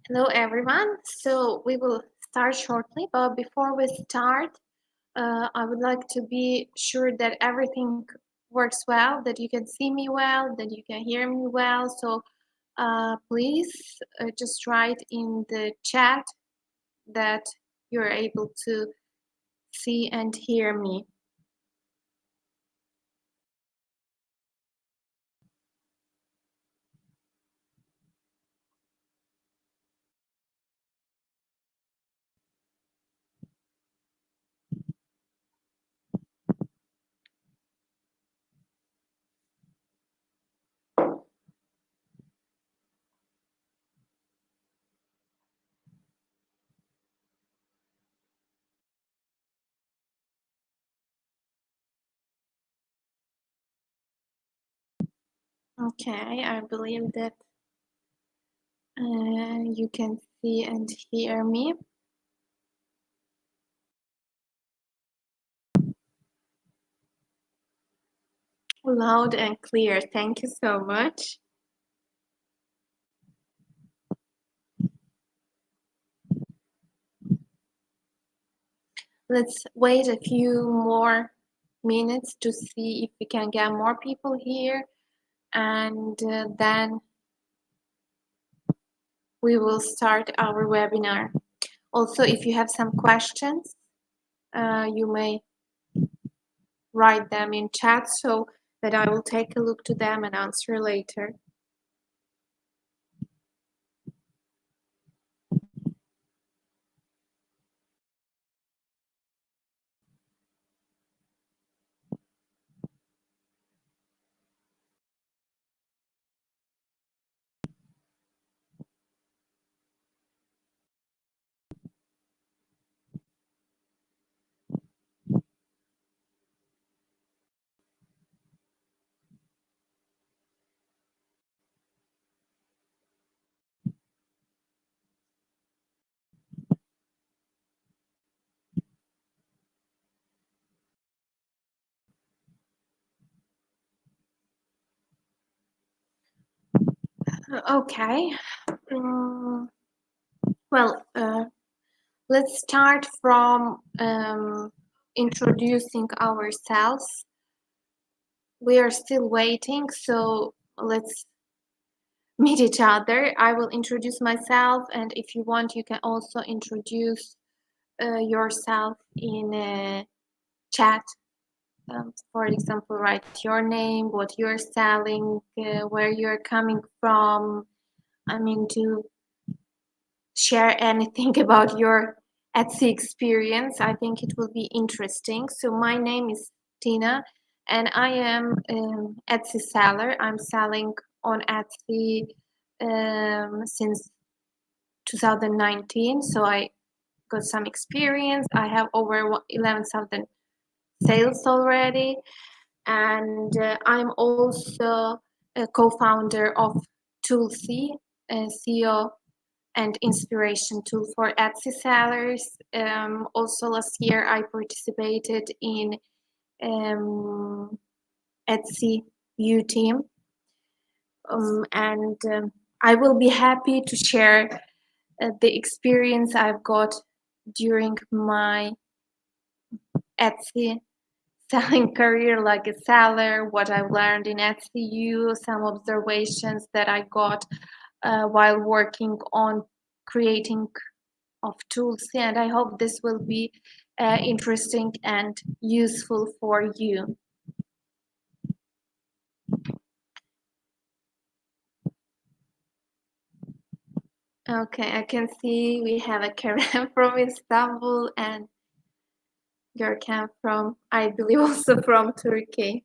Hello, everyone. So we will start shortly, but before we start, I would like to be sure that everything works well, that you can see me well, that you can hear me well. So please just write in the chat that you're able to see and hear me. Okay, I believe that you can see and hear me. Loud and clear. Thank you so much. Let's wait a few more minutes to see if we can get more people here, and then we will start our webinar. Also, if you have some questions, you may write them in chat so that I will take a look to them and answer later. Okay. Um, well, let's start from introducing ourselves. We are still waiting, so let's meet each other. I will introduce myself, and if you want, you can also introduce yourself in a chat. For example, write your name, what you're selling, where you're coming from. I mean, to share anything about your Etsy experience. I think it will be interesting. So my name is Tina, and I am Etsy seller. I'm selling on Etsy since 2019, so I got some experience. I have over 11,000 sales already, and I'm also a co-founder of Toolsy, a CEO and inspiration tool for Etsy sellers. Also last year I participated in Etsy U team, and I will be happy to share the experience I've got during my Etsy selling career like a seller, what I've learned in Etsy U, some observations that I got while working on creating of tools, and I hope this will be interesting and useful for you. Okay, I can see we have a Kerem from Istanbul and Görkem from, I believe, also from Turkey.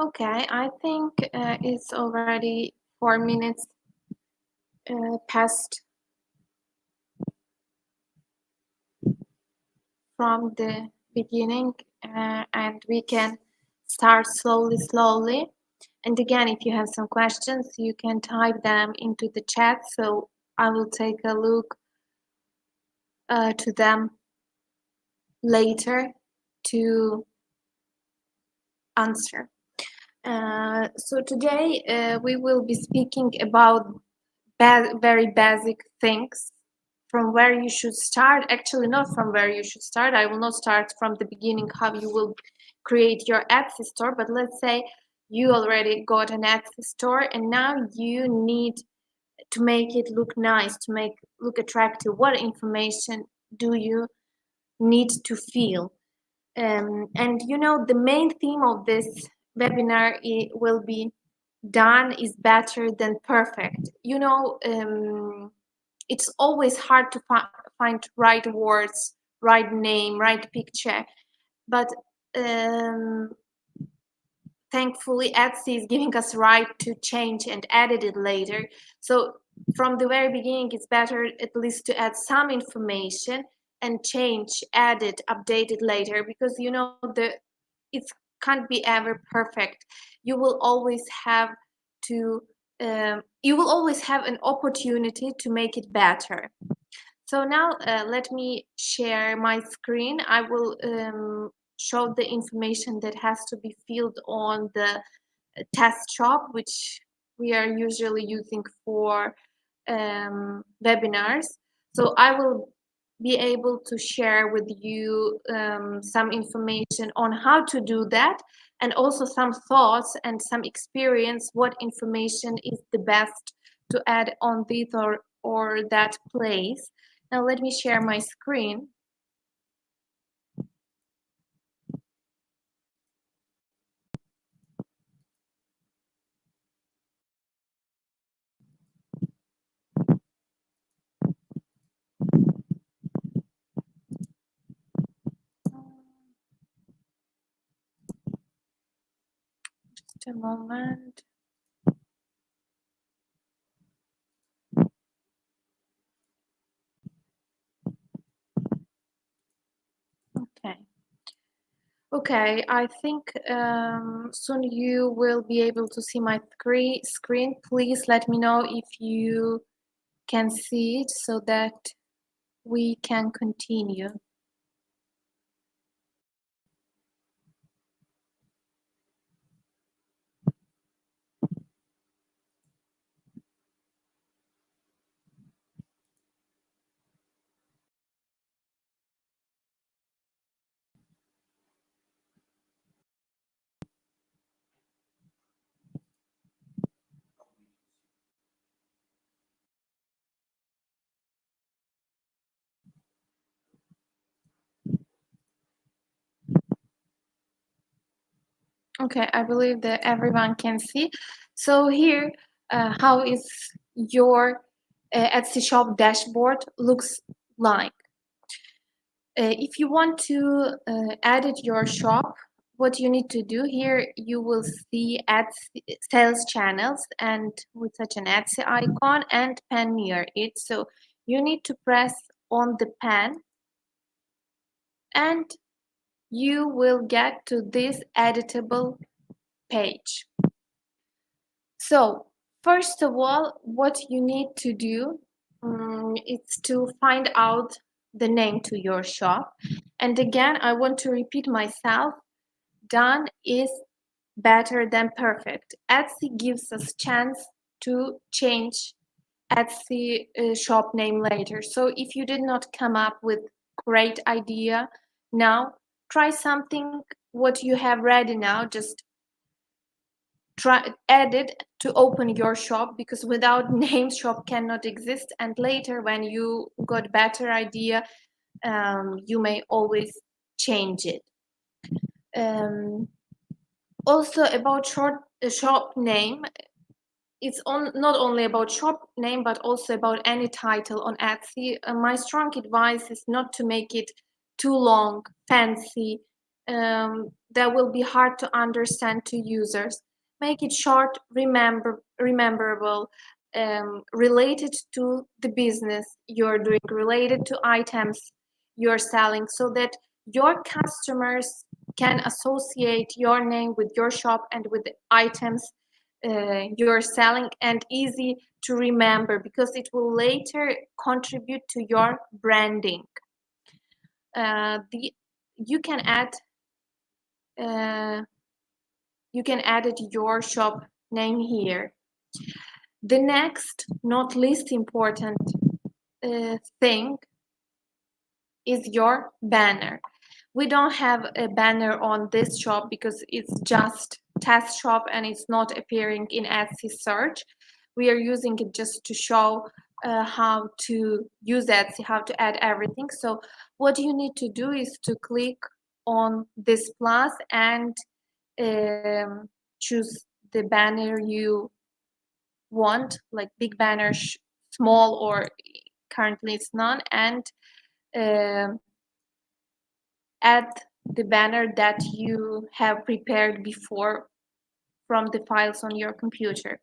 Okay, I think it's already 4 minutes past from the beginning, and we can start slowly. And again, if you have some questions, you can type them into the chat, so I will take a look to them later to answer. So today we will be speaking about very basic things from where you should start. Actually, not from where you should start. I will not start from the beginning how you will create your Etsy store, but let's say you already got an Etsy store and now you need to make it look nice, to make look attractive. What information do you need to fill? And you know, the main theme of this webinar will be done is better than perfect. You know, it's always hard to find right words, right name, right picture, but um, thankfully Etsy is giving us right to change and edit it later. So from the very beginning, it's better at least to add some information and change, edit, update it later, because you know it can't be ever perfect. You will always have to you will always have an opportunity to make it better. So now let me share my screen. I will show the information that has to be filled on the test shop, which we are usually using for webinars. So I will be able to share with you some information on how to do that, and also some thoughts and some experience, what information is the best to add on this or that place. Now let me share my screen. Just a moment. Okay. Okay, I think soon you will be able to see my screen. Please let me know if you can see it so that we can continue. Okay, I believe that everyone can see. So here, how is your Etsy shop dashboard looks like. If you want to edit your shop, what you need to do here, you will see Etsy sales channels and with such an Etsy icon and pen near it. So you need to press on the pen and you will get to this editable page. So first of all, what you need to do is to find out the name to your shop. And again, I want to repeat myself, done is better than perfect. Etsy gives us chance to change Etsy shop name later. So if you did not come up with great idea now, try something what you have ready now, just try add it to open your shop, because without name shop cannot exist, and later when you got better idea you may always change it. Also about shop name, it's not only about shop name but also about any title on Etsy. My strong advice is not to make it too long, fancy, that will be hard to understand to users. Make it short, rememberable, related to the business you're doing, related to items you're selling, so that your customers can associate your name with your shop and with the items you're selling, and easy to remember because it will later contribute to your branding. The you can add uh, you can edit your shop name here. The next, not least important thing is your banner. We don't have a banner on this shop because it's just test shop and it's not appearing in Etsy search. We are using it just to show how to use Etsy, how to add everything. So what you need to do is to click on this plus and choose the banner you want, like big banner, small, or currently it's none, and um add the banner that you have prepared before from the files on your computer.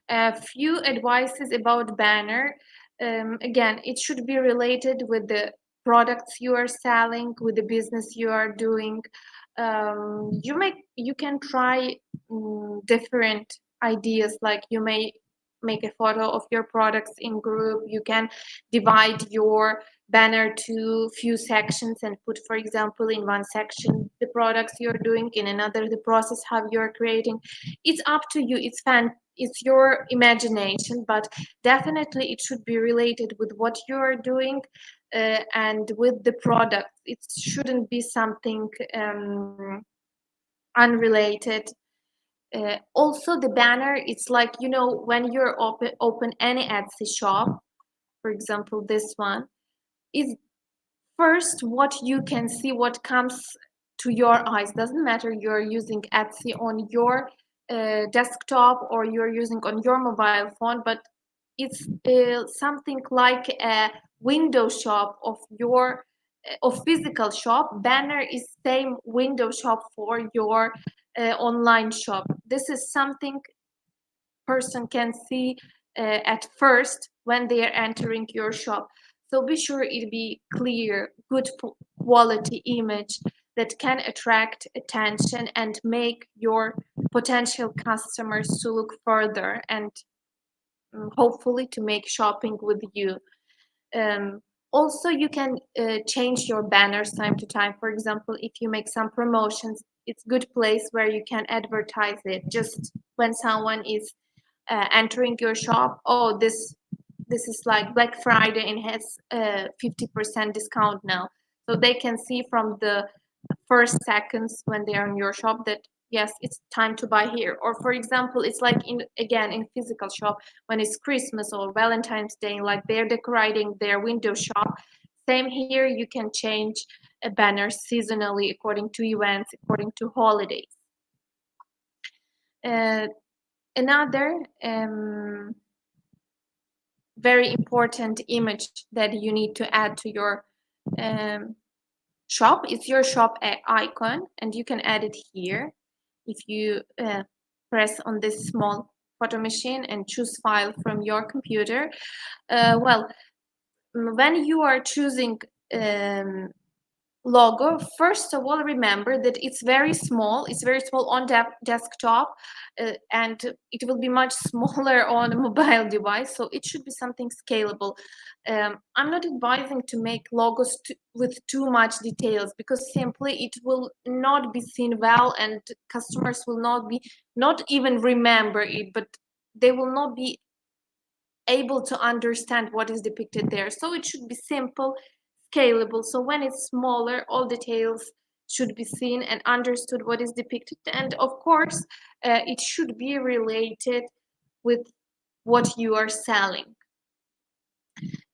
A few advices about banner. Again, it should be related with the products you are selling, with the business you are doing. You can try different ideas, like you may make a photo of your products in group. You can divide your banner to few sections and put, for example, in one section the products you're doing, in another the process how you're creating. It's up to you. It's your imagination, but definitely it should be related with what you're doing and with the product. It shouldn't be something unrelated. Also, the banner, it's like, when you're open any Etsy shop, for example, this one, is first what you can see, what comes to your eyes. Doesn't matter you're using Etsy on your desktop or you're using on your mobile phone, but it's something like a window shop of physical shop. Banner is same window shop for your online shop. This is something person can see at first when they are entering your shop. So be sure it be clear, good quality image that can attract attention and make your potential customers to look further and hopefully to make shopping with you. Um, Also, you can change your banners time to time. For example, if you make some promotions, it's a good place where you can advertise it. Just when someone is entering your shop, oh, this is like Black Friday and has 50% discount now. So they can see from the first seconds when they are in your shop that yes, it's time to buy here. Or for example, it's like in physical shop when it's Christmas or Valentine's Day, like they're decorating their window shop. Same here, you can change a banner seasonally according to events, according to holidays. uh, Another very important image that you need to add to your um, shop is your shop icon, and you can add it here if you press on this small photo machine and choose file from your computer. Well, when you are choosing logo, first of all, remember that it's very small. It's very small on desktop, and it will be much smaller on a mobile device. So it should be something scalable. I'm not advising to make logos with too much details, because simply it will not be seen well, and customers will not even remember it, but they will not be able to understand what is depicted there. So it should be simple, scalable. So when it's smaller, all details should be seen and understood what is depicted. And of course, it should be related with what you are selling.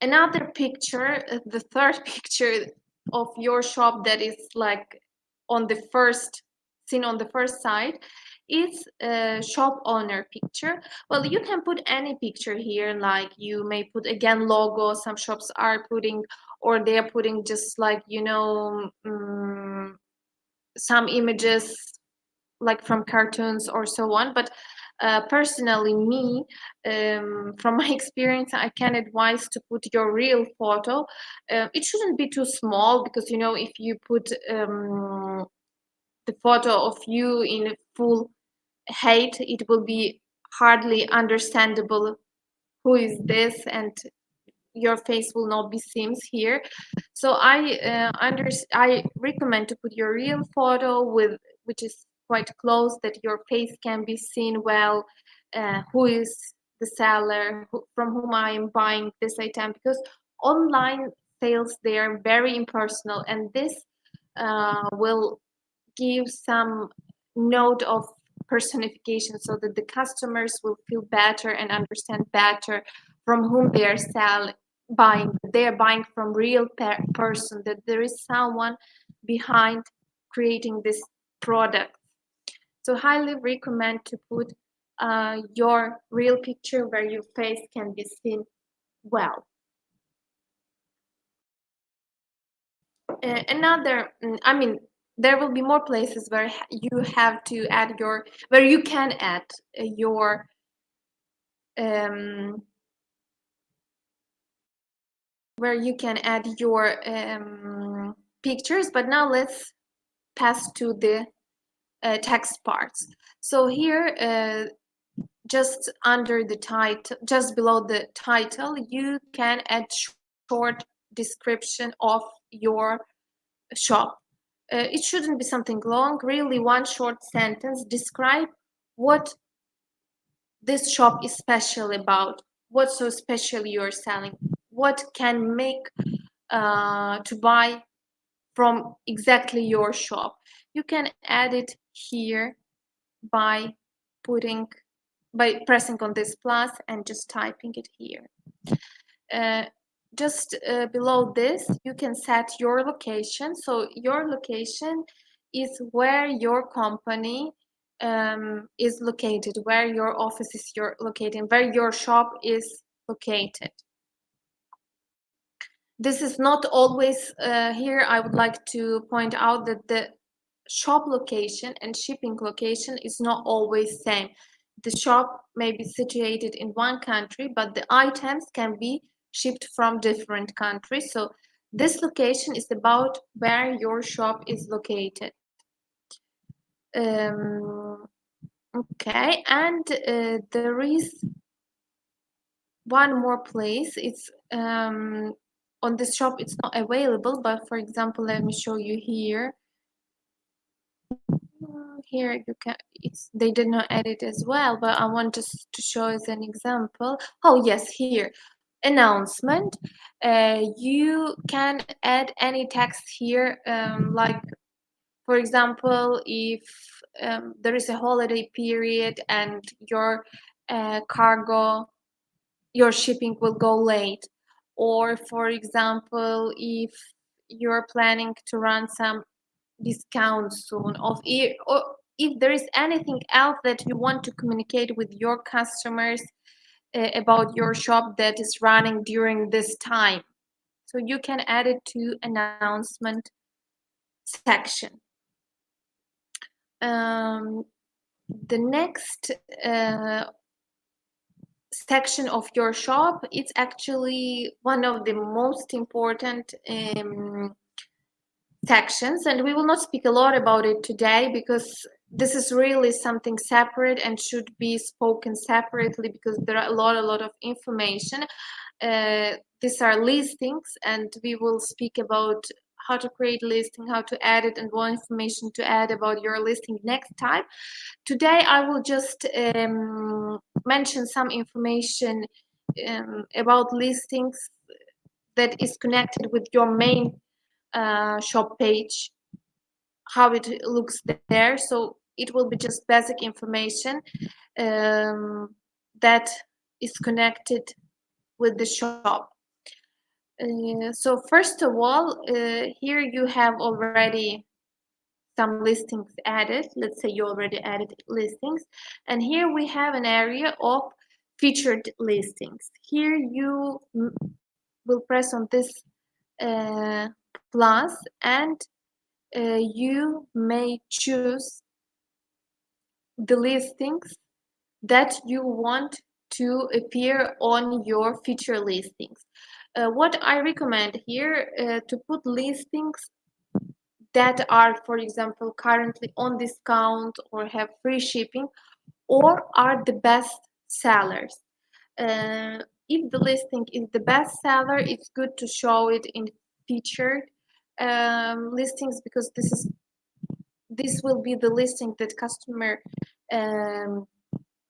Another picture, the third picture of your shop that is like on the first seen on the first side, is a shop owner picture. Well, you can put any picture here, like you may put again logo. Some shops are putting, or they're putting just like some images like from cartoons or so on. But personally, me, from my experience, I can advise to put your real photo. It shouldn't be too small, because if you put the photo of you in full height, it will be hardly understandable who is this, and your face will not be seen here. So I recommend to put your real photo with which is quite close, that your face can be seen well, who is the seller, from whom I am buying this item, because online sales, they are very impersonal, and this will give some note of personification, so that the customers will feel better and understand better from whom they are buying. They are buying from real person, that there is someone behind creating this product. So highly recommend to put your real picture where your face can be seen well. I mean, there will be more places where you have to add where you can add your um, pictures. But now let's pass to the text parts. So here, just under the title, just below the title, you can add short description of your shop. It shouldn't be something long, really one short sentence. Describe what this shop is special about, what's so special you're selling, what can make to buy from exactly your shop. You can add it here by pressing on this plus and just typing it here. Just below this, you can set your location. So your location is where your company is located, where your office is located, where your shop is located. This is not always here. I would like to point out that the shop location and shipping location is not always same. The shop may be situated in one country, but the items can be shipped from different countries. So this location is about where your shop is located. Okay, and there is one more place. It's on this shop, it's not available, but for example, let me show you here. Here you can, they did not add it as well, but I want just to show as an example. Oh yes, here, announcement. You can add any text here, like for example, if there is a holiday period and your your shipping will go late, or for example, if you're planning to run some discounts soon, or if there is anything else that you want to communicate with your customers about your shop that is running during this time. So you can add it to announcement section. The next section of your shop, it's actually one of the most important sections, and we will not speak a lot about it today, because this is really something separate and should be spoken separately, because there are a lot of information. These are listings, and we will speak about how to create listing, how to add it, and what information to add about your listing next time. Today I will just mention some information about listings that is connected with your main shop page, how it looks there. So it will be just basic information that is connected with the shop. So first of all, here you have already some listings added. Let's say you already added listings, and here we have an area of featured listings. Here you will press on this plus, and you may choose the listings that you want to appear on your feature listings. What I recommend here to put listings that are, for example, currently on discount or have free shipping or are the best sellers. If the listing is the best seller, it's good to show it in featured listings because this will be the listing that customer um,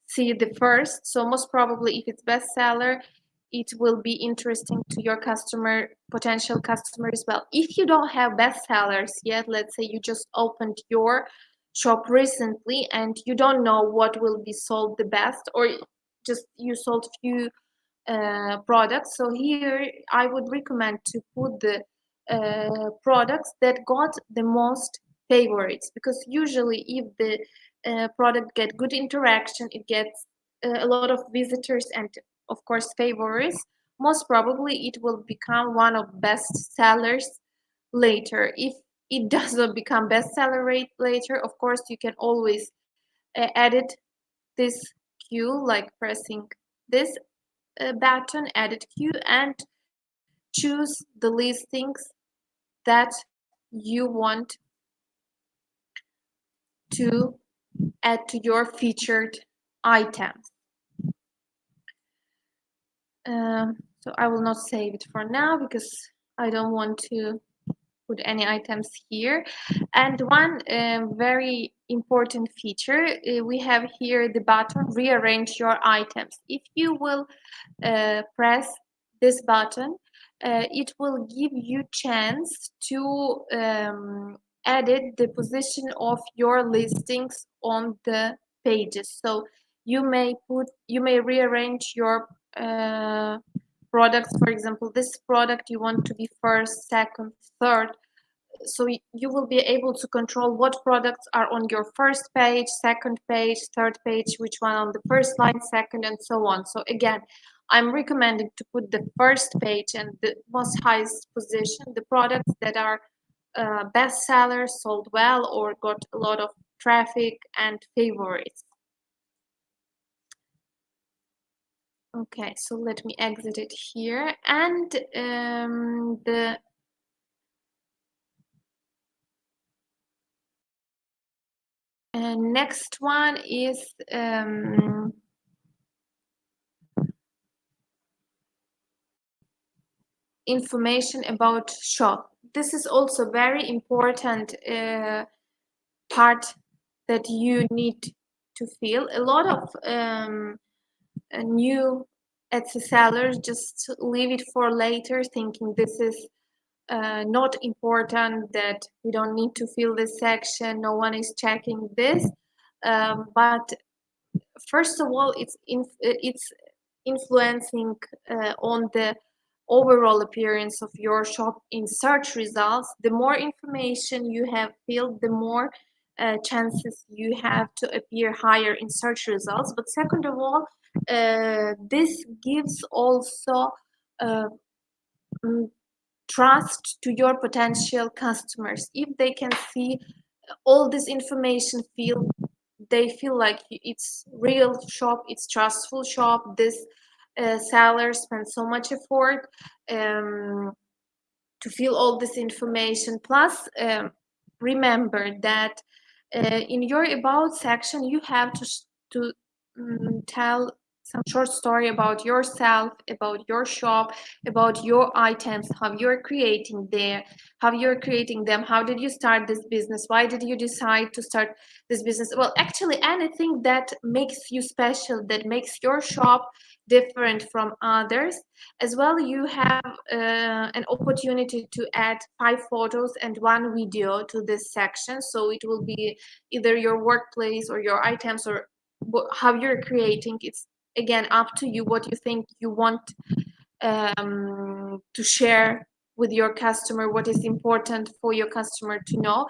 see the first. So most probably, if it's bestseller, it will be interesting to your potential customer as well. If you don't have bestsellers yet, let's say you just opened your shop recently and you don't know what will be sold the best, or just you sold few products. So here I would recommend to put the products that got the most favorites, because usually if the product get good interaction, it gets a lot of visitors and of course favorites, most probably it will become one of best sellers later. If it does not become bestseller rate later, of course you can always edit this queue, like pressing this button, edit queue, and choose the listings that you want to add to your featured items. So I will not save it for now because I don't want to put any items here. And one very important feature, we have here the button rearrange your items. If you will press this button, it will give you chance to edit the position of your listings on the pages. So you may rearrange your products. For example, this product you want to be first, second, third. So you will be able to control what products are on your first page, second page, third page, which one on the first line, second, and so on. So again, I'm recommending to put the first page and the most highest position, the products that are best sellers, sold well, or got a lot of traffic and favorites. Okay, so let me exit it here. And the next one is information about shop. This is also very important part that you need to fill. A lot of new Etsy sellers just leave it for later, thinking this is not important, that we don't need to fill this section, no one is checking this. But first of all, it's influencing on the overall appearance of your shop in search results. The more information you have filled, the more chances you have to appear higher in search results. But second of all, this gives also trust to your potential customers. If they can see all this information, they feel like it's real shop, it's trustful shop, this seller spent so much effort to fill all this information. Plus remember that in your about section you have to tell some short story about yourself, about your shop, about your items, how you're creating them, how did you start this business, why did you decide to start this business. Well, actually anything that makes you special, that makes your shop different from others. As well, you have an opportunity to add 5 photos and 1 video to this section, so it will be either your workplace or your items or how you're creating. It's again up to you what you think you want to share with your customer, what is important for your customer to know.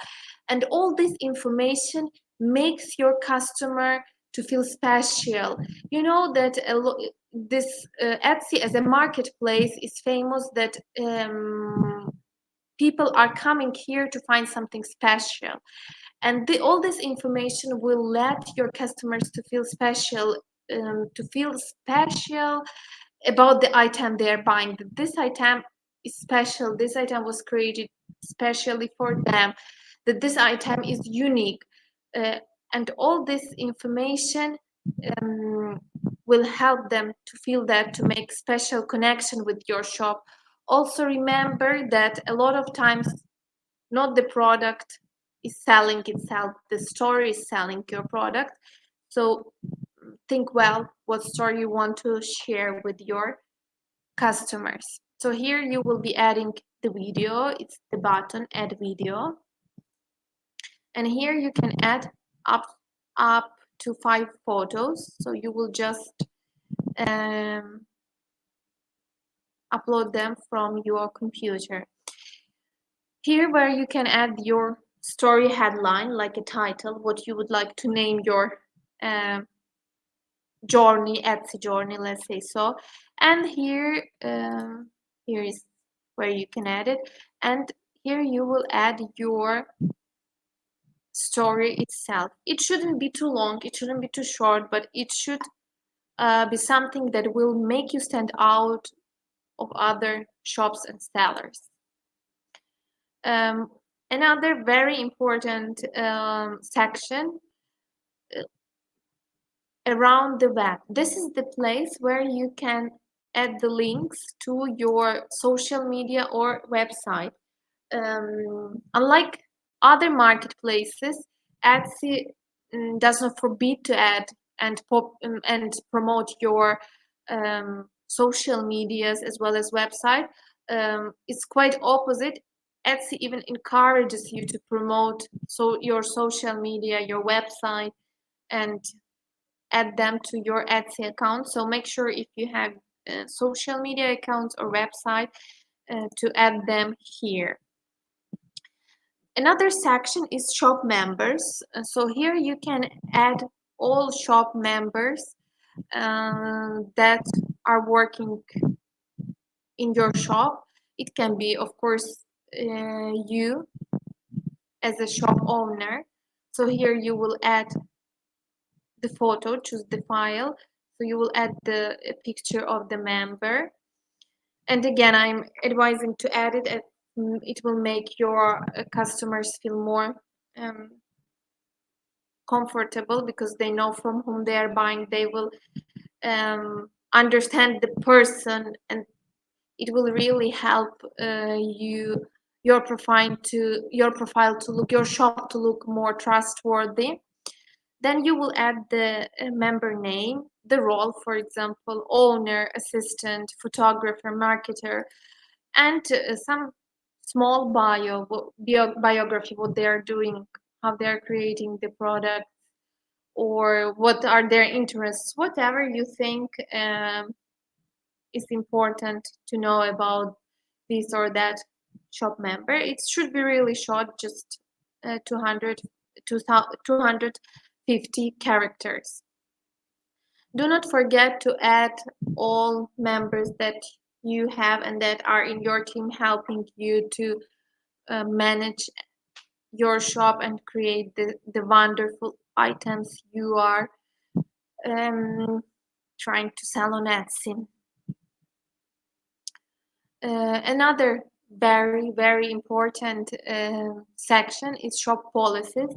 And all this information makes your customer to feel special. You know that this Etsy as a marketplace is famous that people are coming here to find something special, and all this information will let your customers to feel special, about the item they're buying. That this item is special. This item was created specially for them. That this item is unique, uh, and all this information um, will help them to feel that, to make special connection with your shop. Also remember that a lot of times not the product is selling itself, the story is selling your product. So think well what story you want to share with your customers. So here you will be adding the video. It's the button add video, and here you can add up to 5 photos. So you will just upload them from your computer. Here where you can add your story headline, like a title, what you would like to name your journey, Etsy journey, let's say so. And here is where you can add it, and here you will add your story itself. It shouldn't be too long, it shouldn't be too short, but it should be something that will make you stand out of other shops and sellers. Another very important section, around the web. This is the place where you can add the links to your social media or website. Unlike other marketplaces, Etsy does not forbid to add and promote your social medias as well as website. It's quite opposite. Etsy even encourages you to promote your social media, your website, and add them to your Etsy account. So make sure if you have social media accounts or website to add them here. Another section is shop members. So here you can add all shop members that are working in your shop. It can be, of course, you as a shop owner. So here you will add the photo, choose the file. So you will add the picture of the member. And again, I'm advising to add it. It will make your customers feel more comfortable because they know from whom they are buying. They will understand the person, and it will really help your profile to look, your shop to look more trustworthy. Then you will add the member name, the role, for example, owner, assistant, photographer, marketer, and some small biography, what they are doing, how they are creating the product, or what are their interests, whatever you think is important to know about this or that shop member. It should be really short, just 250 characters. Do not forget to add all members that you have and that are in your team helping you to manage your shop and create the wonderful items you are trying to sell on Etsy. Another very, very important section is shop policies.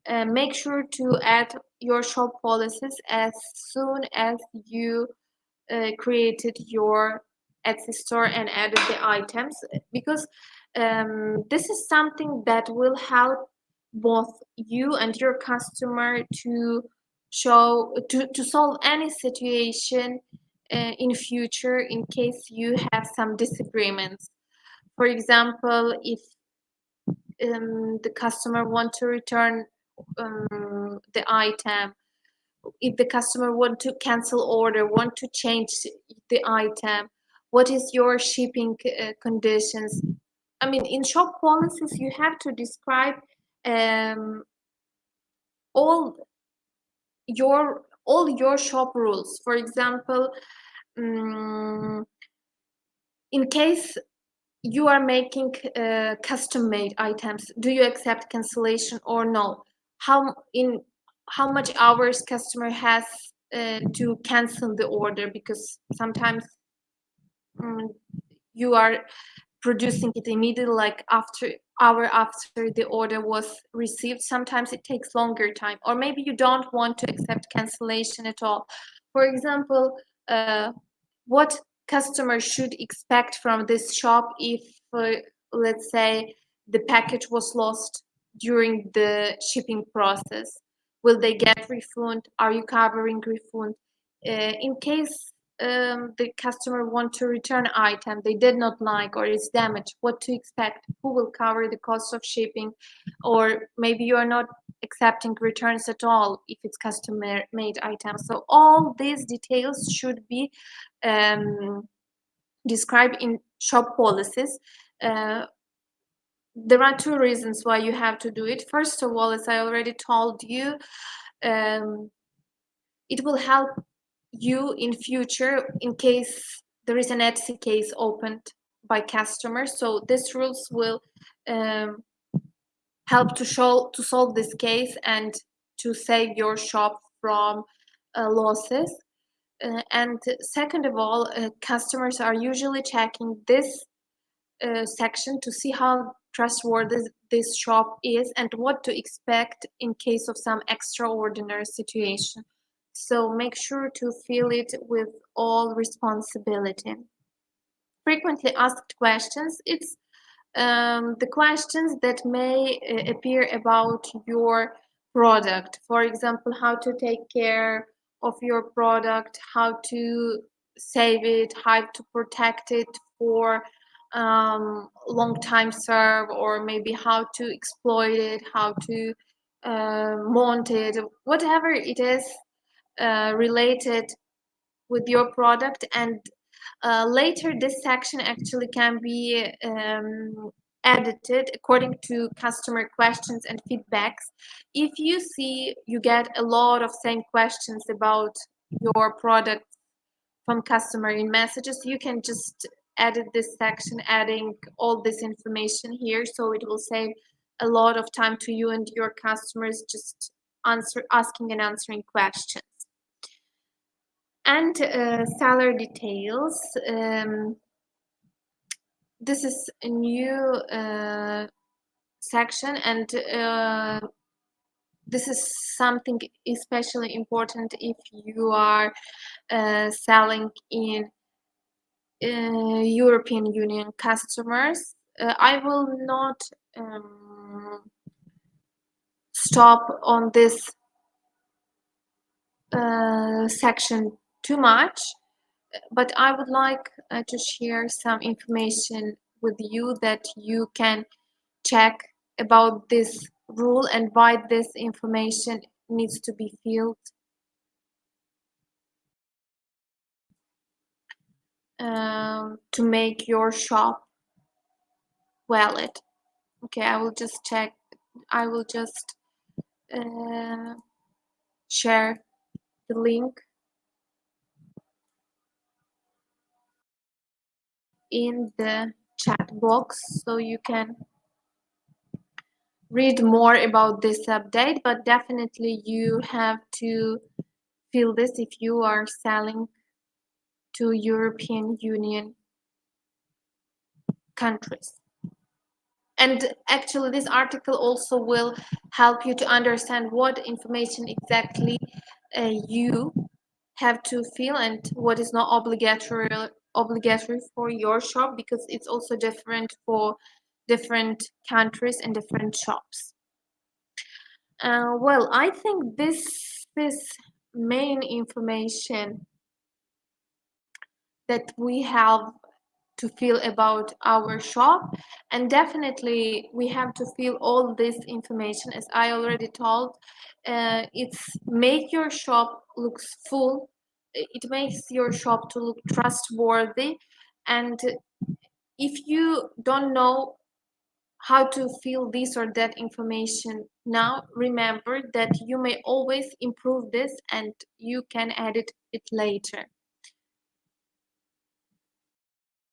Make sure to add your shop policies as soon as you created your Etsy store and added the items, because this is something that will help both you and your customer to solve any situation in future in case you have some disagreements. For example, if the customer want to return the item, if the customer want to cancel order, want to change the item, what is your shipping conditions? I mean, in shop policies, you have to describe all your shop rules. For example, in case you are making custom-made items. Do you accept cancellation or no? In how much hours customer has to cancel the order? Because sometimes um, you are producing it immediately, like after the order was received. Sometimes it takes longer time, or maybe you don't want to accept cancellation at all. For example, what customers should expect from this shop if, let's say, the package was lost during the shipping process? Will they get refund? Are you covering refund? In case the customer want to return item they did not like or is damaged, what to expect? Who will cover the cost of shipping? Or maybe you are not accepting returns at all if it's custom made items. So all these details should be um, described in shop policies. Uh, there are two reasons why you have to do it. First of all, as I already told you, um, it will help you in future in case there is an Etsy case opened by customers. So these rules will um, help to solve this case and to save your shop from losses. And second of all, customers are usually checking this section to see how trustworthy this shop is and what to expect in case of some extraordinary situation. So make sure to fill it with all responsibility. Frequently asked questions. It's the questions that may appear about your product. For example, how to take care of your product, how to save it, how to protect it for long time serve, or maybe how to exploit it, how to mount it, whatever it is related with your product. And later this section actually can be edited according to customer questions and feedbacks. If you see you get a lot of same questions about your product from customer in messages, you can just edit this section adding all this information here, so it will save a lot of time to you and your customers just asking and answering questions. And seller details. This is a new section, and this is something especially important if you are selling in European Union customers. I will not stop on this section too much, but I would like to share some information with you that you can check about this rule and why this information needs to be filled to make your shop valid. Okay, I will just check. I will just share the link in the chat box so you can read more about this update, but definitely you have to fill this if you are selling to European Union countries. And actually this article also will help you to understand what information exactly you have to fill and what is not obligatory for your shop, because it's also different for different countries and different shops. Well, I think this main information that we have to feel about our shop, and definitely we have to feel all this information. As I already told, it's make your shop looks full, it makes your shop to look trustworthy. And if you don't know how to feel this or that information now, remember that you may always improve this and you can edit it later.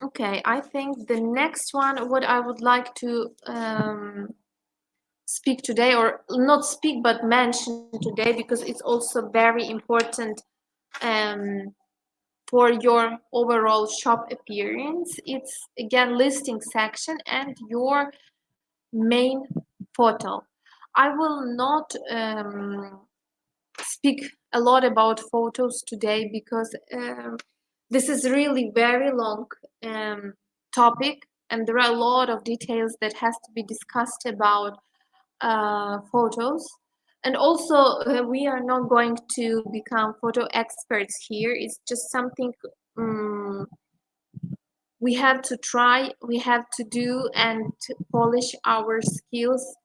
Okay, I think the next one, what I would like to speak today, or not speak but mention today, because it's also very important um, for your overall shop appearance. It's again listing section and your main photo. I will not speak a lot about photos today because this is really very long topic, and there are a lot of details that has to be discussed about photos. And also, we are not going to become photo experts here. It's just something um, we have to try, we have to do, and to polish our skills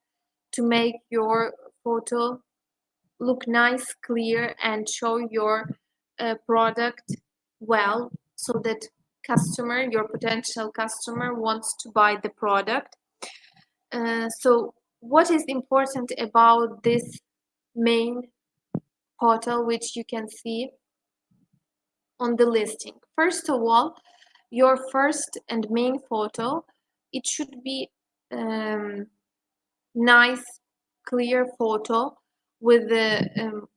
to make your photo look nice, clear, and show your product well, so that customer, your potential customer, wants to buy the product. So what is important about this main portal, which you can see on the listing? First of all, your first and main photo, it should be nice, clear photo with the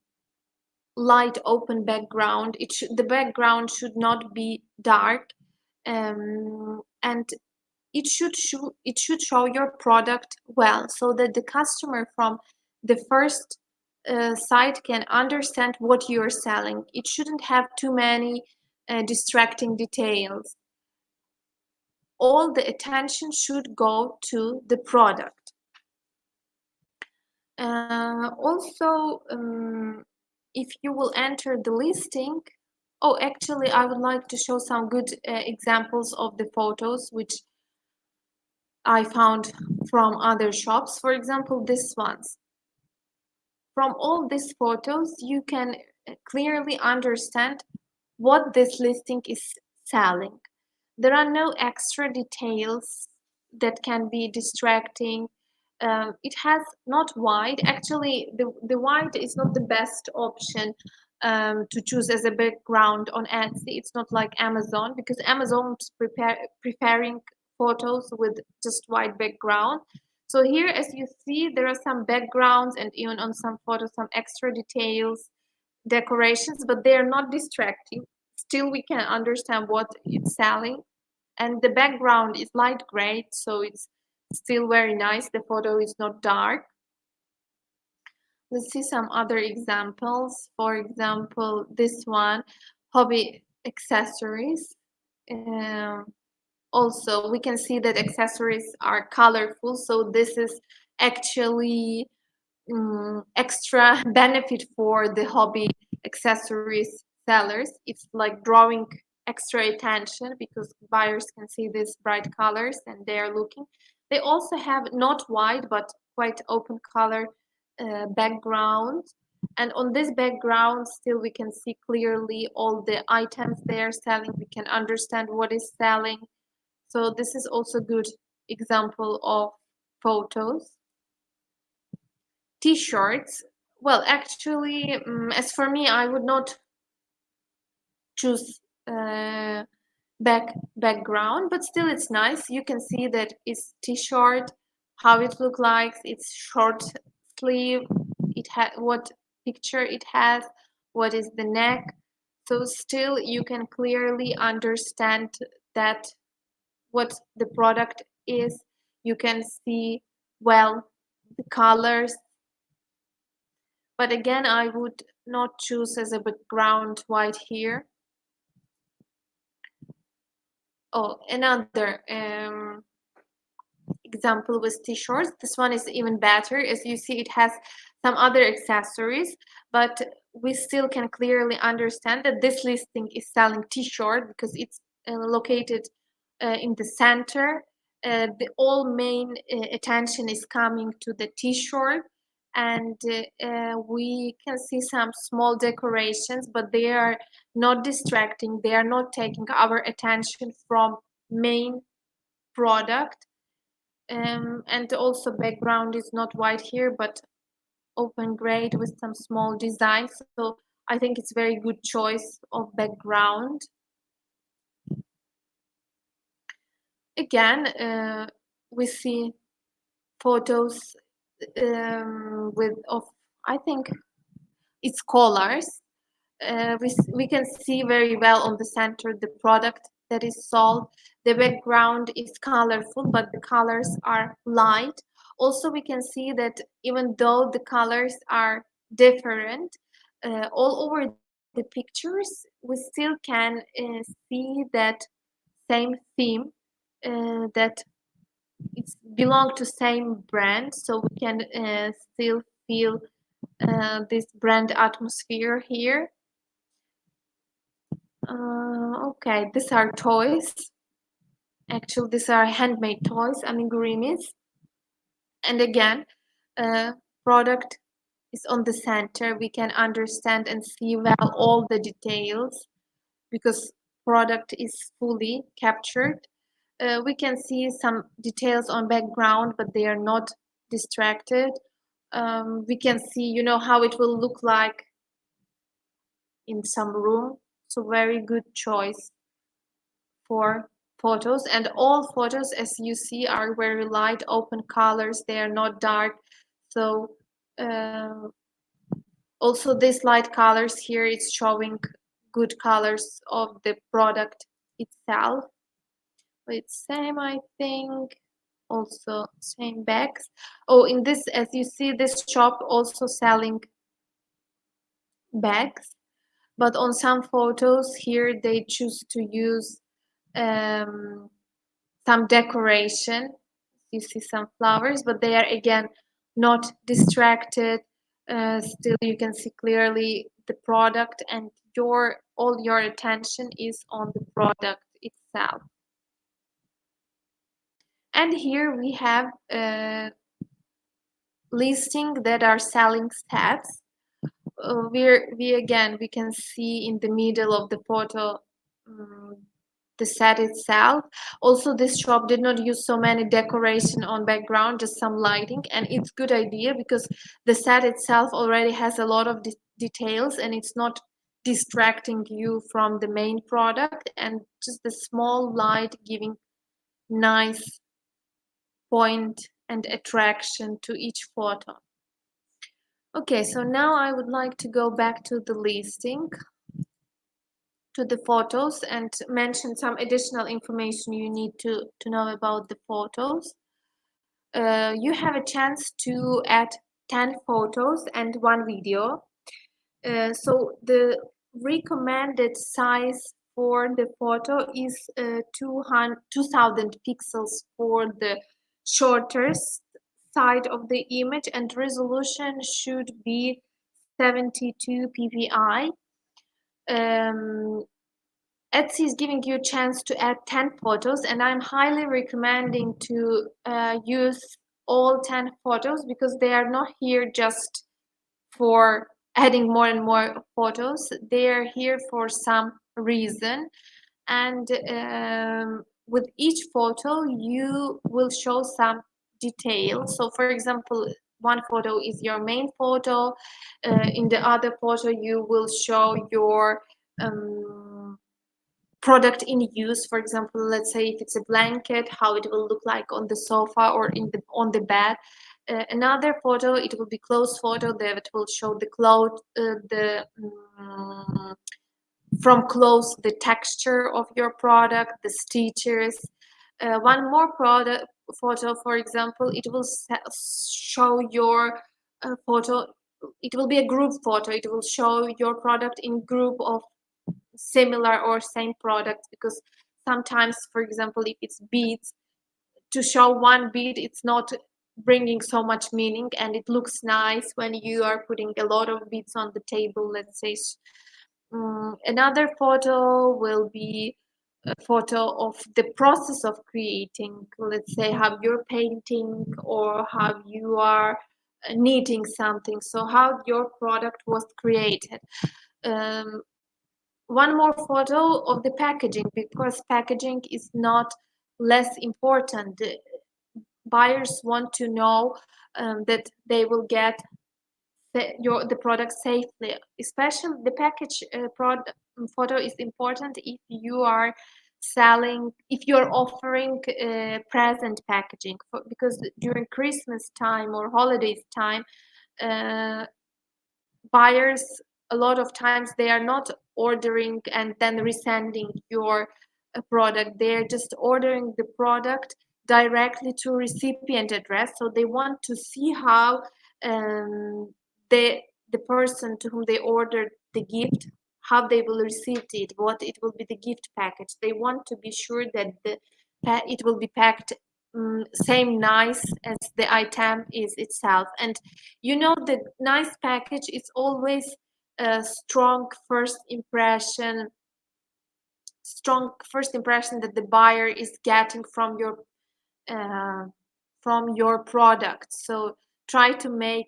light open background. The background should not be dark, and it should show your product well, so that the customer from the first site can understand what you're selling. It shouldn't have too many distracting details. All the attention should go to the product. Also, if you will enter the listing, oh, actually, I would like to show some good examples of the photos which I found from other shops. For example, this ones. From all these photos, you can clearly understand what this listing is selling. There are no extra details that can be distracting. It has not white. Actually, the white is not the best option to choose as a background on Etsy. It's not like Amazon, because Amazon's preparing photos with just white background. So here, as you see, there are some backgrounds and even on some photos, some extra details, decorations, but they are not distracting. Still, we can understand what it's selling. And the background is light gray, so it's still very nice. The photo is not dark. Let's see some other examples. For example, this one, hobby accessories. Um, Also, we can see that accessories are colorful, so this is actually extra benefit for the hobby accessories sellers. It's like drawing extra attention because buyers can see these bright colors and they are looking. They also have not white but quite open color background, and on this background still we can see clearly all the items they are selling. We can understand what is selling, so this is also a good example of photos. T-shirts. Well, actually, as for me, I would not choose background, but still it's nice. You can see that it's t-shirt, how it look like. It's short sleeve. It has what picture it has, what is the neck. So still you can clearly understand that what the product is. You can see well the colors, but again, I would not choose as a background white here. Oh, another example with t-shirts. This one is even better. As you see, it has some other accessories, but we still can clearly understand that this listing is selling t-shirt because it's located in the center. The all main attention is coming to the t-shirt, and we can see some small decorations, but they are not distracting. They are not taking our attention from main product. And also background is not white here, but open gray with some small designs. So I think it's very good choice of background. Again, we see photos with of, I think it's colors. We can see very well on the center the product that is sold. The background is colorful, but the colors are light. Also, we can see that even though the colors are different, all over the pictures, we still can see that same theme, that it's belong to same brand, so we can still feel this brand atmosphere here. Okay, these are toys. Actually, these are handmade toys, amigurumis. And again, product is on the center. We can understand and see well all the details because product is fully captured. We can see some details on background, but they are not distracted. We can see, how it will look like in some room. So very good choice for photos, and all photos, as you see, are very light open colors. They are not dark. So also these light colors here, it's showing good colors of the product itself. It's same, I think. Also same bags. Oh, in this, as you see, this shop also selling bags, but on some photos here they choose to use um, some decoration. You see some flowers, but they are again not distracted. Still, you can see clearly the product, and all your attention is on the product itself. And here we have listing that are selling sets. We can see in the middle of the photo um, the set itself. Also, this shop did not use so many decoration on background, just some lighting, and it's good idea because the set itself already has a lot of details, and it's not distracting you from the main product, and just the small light giving nice point and attraction to each photo. Okay, so now I would like to go back to the listing, to the photos, and mention some additional information you need to know about the photos. You have a chance to add 10 photos and one video. So the recommended size for the photo is 2000 pixels for the shortest side of the image, and resolution should be 72 ppi. Etsy is giving you a chance to add 10 photos, and I'm highly recommending to use all 10 photos because they are not here just for adding more and more photos. They are here for some reason, and with each photo you will show some detail. So for example, one photo is your main photo. In the other photo you will show your product in use. For example, let's say if it's a blanket, how it will look like on the sofa or on the bed. Another photo, it will be clothes photo that will show the clothes, from close the texture of your product, the stitches. One more product photo, for example, it will show your photo. It will be a group photo. It will show your product in group of similar or same products, because sometimes, for example, if it's beads, to show one bead, it's not bringing so much meaning, and it looks nice when you are putting a lot of beads on the table, let's say. Another photo will be a photo of the process of creating, let's say how you're painting or how you are knitting something, so how your product was created. um, One more photo of the packaging, because packaging is not less important. The buyers want to know that they will get the product safely. Especially the package product photo is important if you are selling, if you're offering present packaging, because during Christmas time or holidays time, uh, buyers, a lot of times they are not ordering and then resending your product. They're just ordering the product directly to recipient address, so they want to see how um, the the person to whom they ordered the gift, how they will receive it, what it will be the gift package. They want to be sure that it will be packed same nice as the item is itself. And you know, the nice package is always a strong first impression that the buyer is getting uh, from your product. So try to make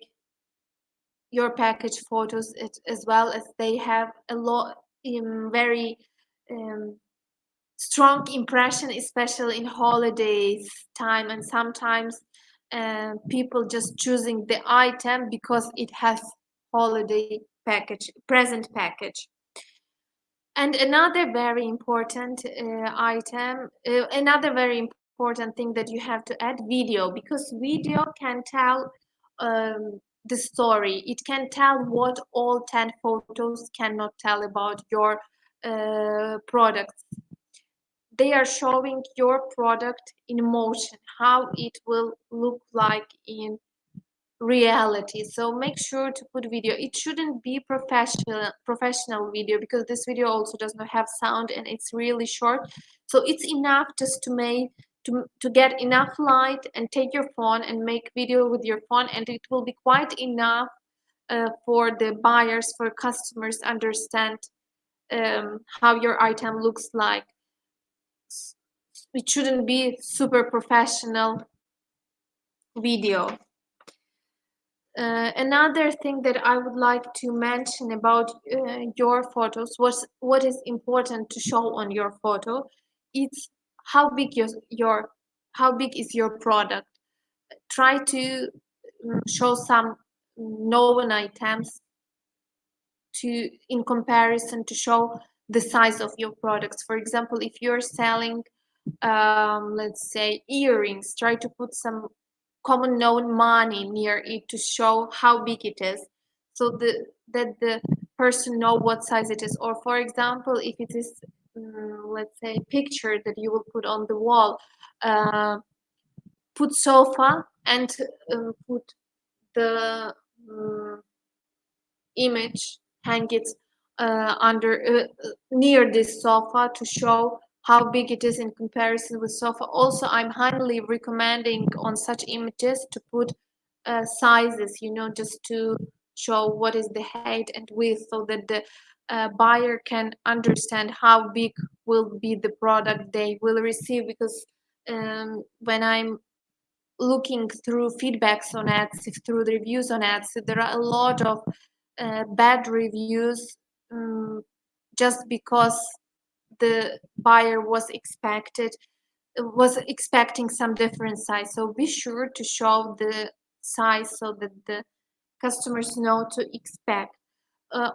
your package photos as well as they have a lot in very um, strong impression, especially in holidays time. And sometimes people just choosing the item because it has holiday package, present package. And another very important another very important thing that you have to add, video, because video can tell the story. It can tell what all 10 photos cannot tell about your products. They are showing your product in motion, how it will look like in reality. So make sure to put video. It shouldn't be professional video, because this video also does not have sound and it's really short. So it's enough just to make to get enough light and take your phone and make video with your phone, and it will be quite enough for the buyers, for customers understand how your item looks like. It shouldn't be super professional video. Another thing that I would like to mention about your photos, what is important to show on your photo, it's how big how big is your product. Try to show some known items to in comparison to show the size of your products. For example, if you're selling let's say earrings, try to put some common known money near it to show how big it is, so that the person know what size it is. Or for example, if it is let's say picture that you will put on the wall, put sofa and put the image, hang it under near this sofa to show how big it is in comparison with sofa. Also, I'm highly recommending on such images to put sizes, you know, just to show what is the height and width, so that the buyer can understand how big will be the product they will receive. Because when I'm looking through feedbacks on ads, through the reviews on ads, there are a lot of bad reviews just because the buyer was expecting some different size. So be sure to show the size so that the customers know to expect.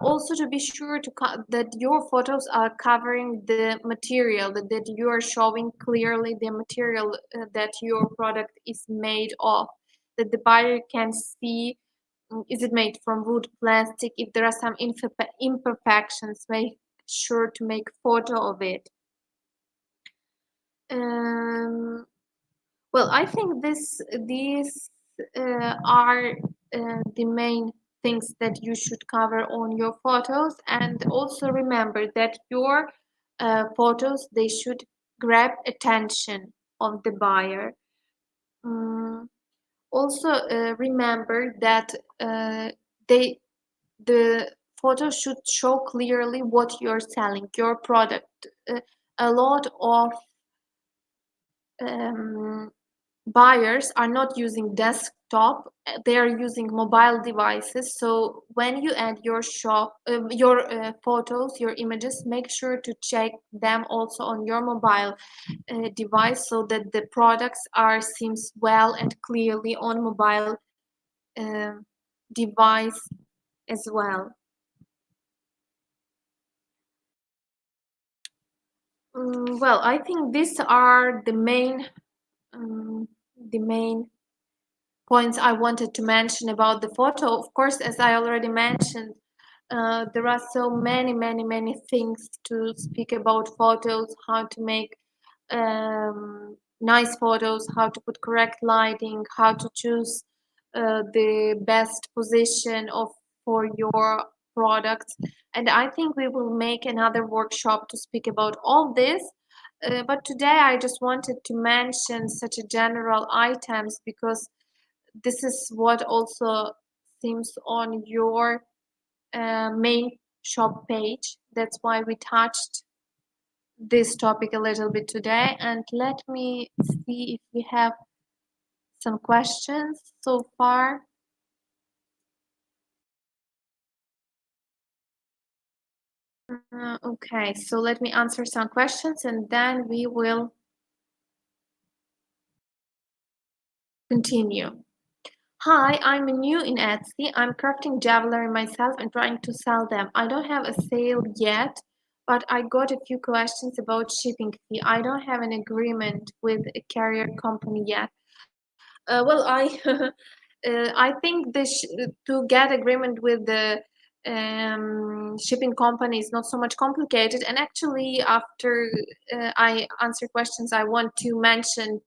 Also, to be sure that your photos are covering the material, that you are showing clearly the material that your product is made of, that the buyer can see, is it made from wood, plastic. If there are some imperfections, make sure to make photo of it. Well, I think these are the main things that you should cover on your photos. And also remember that your photos, they should grab attention of the buyer. Also remember that the photo should show clearly what you're selling, your product. A lot of buyers are not using desktop, they are using mobile devices. So when you add your photos, your images, make sure to check them also on your mobile device, so that the products are seems well and clearly on mobile device as well. Well, I think these are um, the main points I wanted to mention about the photo. Of course, as I already mentioned, there are so many things to speak about photos, how to make nice photos, how to put correct lighting, how to choose the best position of for your products. And I think we will make another workshop to speak about all this. But today I just wanted to mention such a general items because this is what also seems on your main shop page. That's why we touched this topic a little bit today. And let me see if we have some questions so far. Okay, so let me answer some questions and then we will continue. Hi, I'm new in Etsy. I'm crafting jewelry myself and trying to sell them. I don't have a sale yet, but I got a few questions about shipping fee. I don't have an agreement with a carrier company yet. Well, I I think to get agreement with the shipping company is not so much complicated. And actually, after I answer questions, I want to mention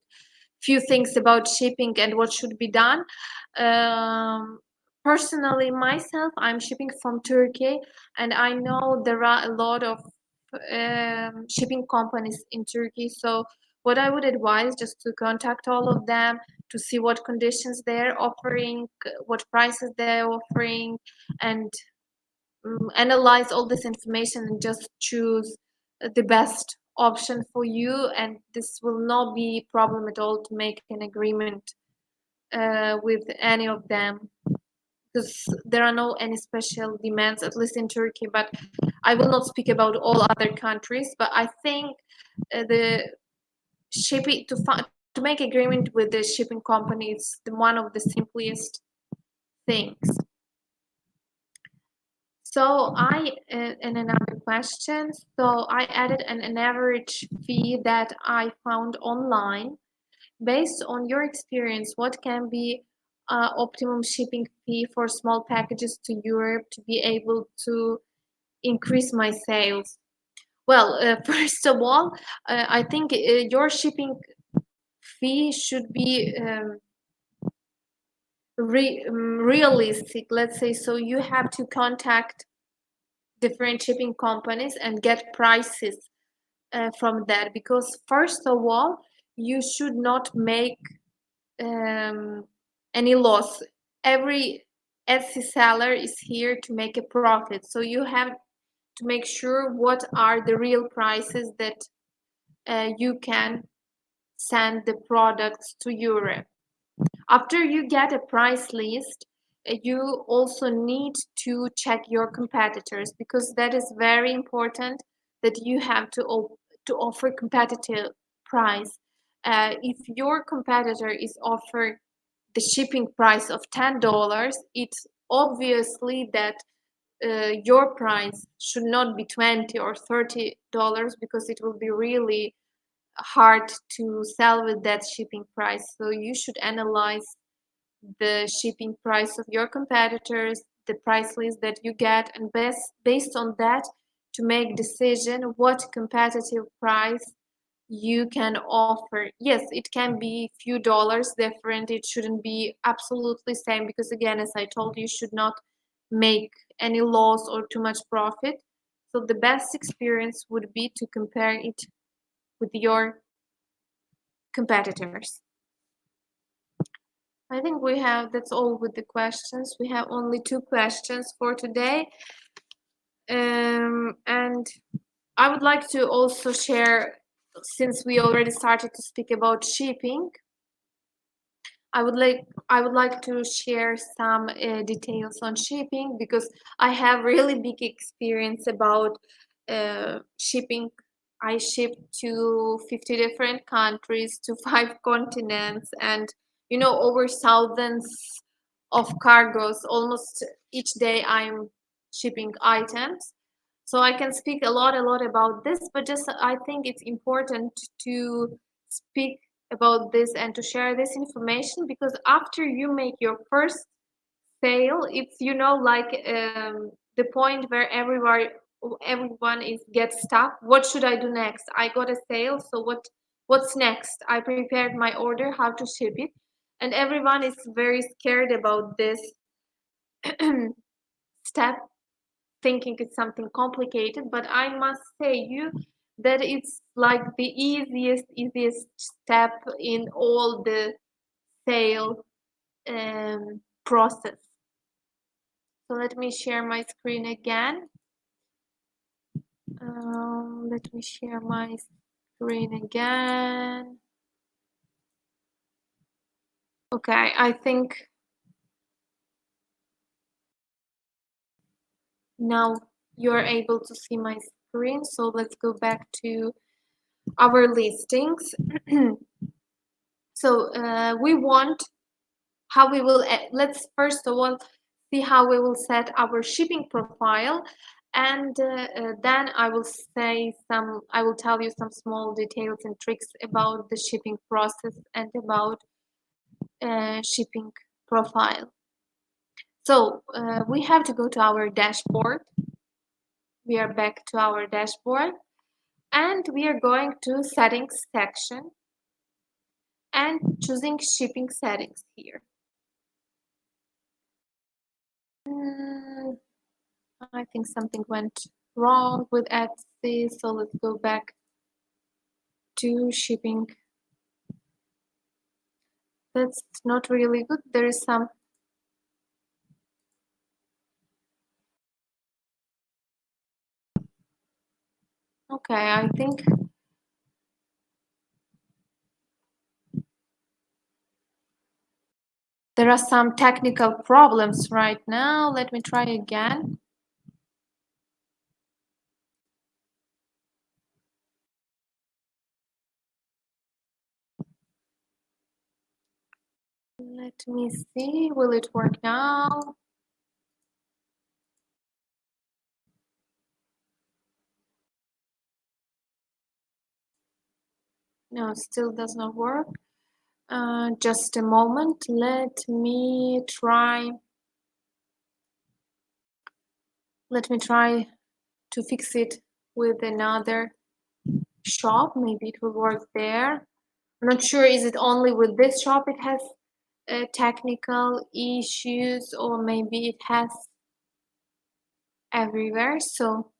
few things about shipping and what should be done. Um, Personally, myself, I'm shipping from Turkey, and I know there are a lot of shipping companies in Turkey. So, what I would advise just to contact all of them to see what conditions they're offering, what prices they're offering, and analyze all this information and just choose the best option for you. And this will not be a problem at all to make an agreement with any of them because there are no any special demands, at least in Turkey. But I will not speak about all other countries. But I think the shipping to make agreement with the shipping company is one of the simplest things. So and another question. So I added an average fee that I found online. Based on your experience, what can be optimum shipping fee for small packages to Europe to be able to increase my sales? Well, first of all, I think your shipping fee should be realistic. Let's say so you have to contact different shipping companies and get prices from that because first of all you should not make um, any loss. Every Etsy seller is here to make a profit, so you have to make sure what are the real prices that you can send the products to Europe. After you get a price list, you also need to check your competitors because that is very important that you have to offer competitive price. If your competitor is offer the shipping price of $10, it's obviously that your price should not be 20 or $30 because it will be really hard to sell with that shipping price. So you should analyze the shipping price of your competitors, the price list that you get, and based on that to make decision what competitive price you can offer. Yes, it can be few dollars different. It shouldn't be absolutely same because again, as I told you, should not make any loss or too much profit. So the best experience would be to compare it with your competitors. I think that's all with the questions. We have only two questions for today. And I would like to also share, since we already started to speak about shipping, I would like to share some details on shipping because I have really big experience about shipping. I shipped to 50 different countries, to 5 continents, and over thousands of cargos. Almost each day I'm shipping items. So I can speak a lot about this, but just I think it's important to speak about this and to share this information, because after you make your first sale, it's like the point where everyone is gets stuck. What should I do next? I got a sale, so what's next? I prepared my order, how to ship it, and everyone is very scared about this step, thinking it's something complicated. But I must say you that it's like the easiest step in all the sale process. So let me share my screen again. Let me share my screen again. Okay, I think now you're able to see my screen. So let's go back to our listings. So we want how we will, let's first of all see how we will set our shipping profile, and then I will tell you some small details and tricks about the shipping process and about shipping profile. So we have to go to our dashboard. We are back to our dashboard, and we are going to settings section and choosing shipping settings here. I think something went wrong with Etsy, so let's go back to shipping. That's not really good. There is some. Okay, I think there are some technical problems right now. Let me try again. Let me see, will it work now? No, still does not work. Just a moment, let me try to fix it with another shop. Maybe it will work there. I'm not sure, is it only with this shop it has technical issues, or maybe it has everywhere. So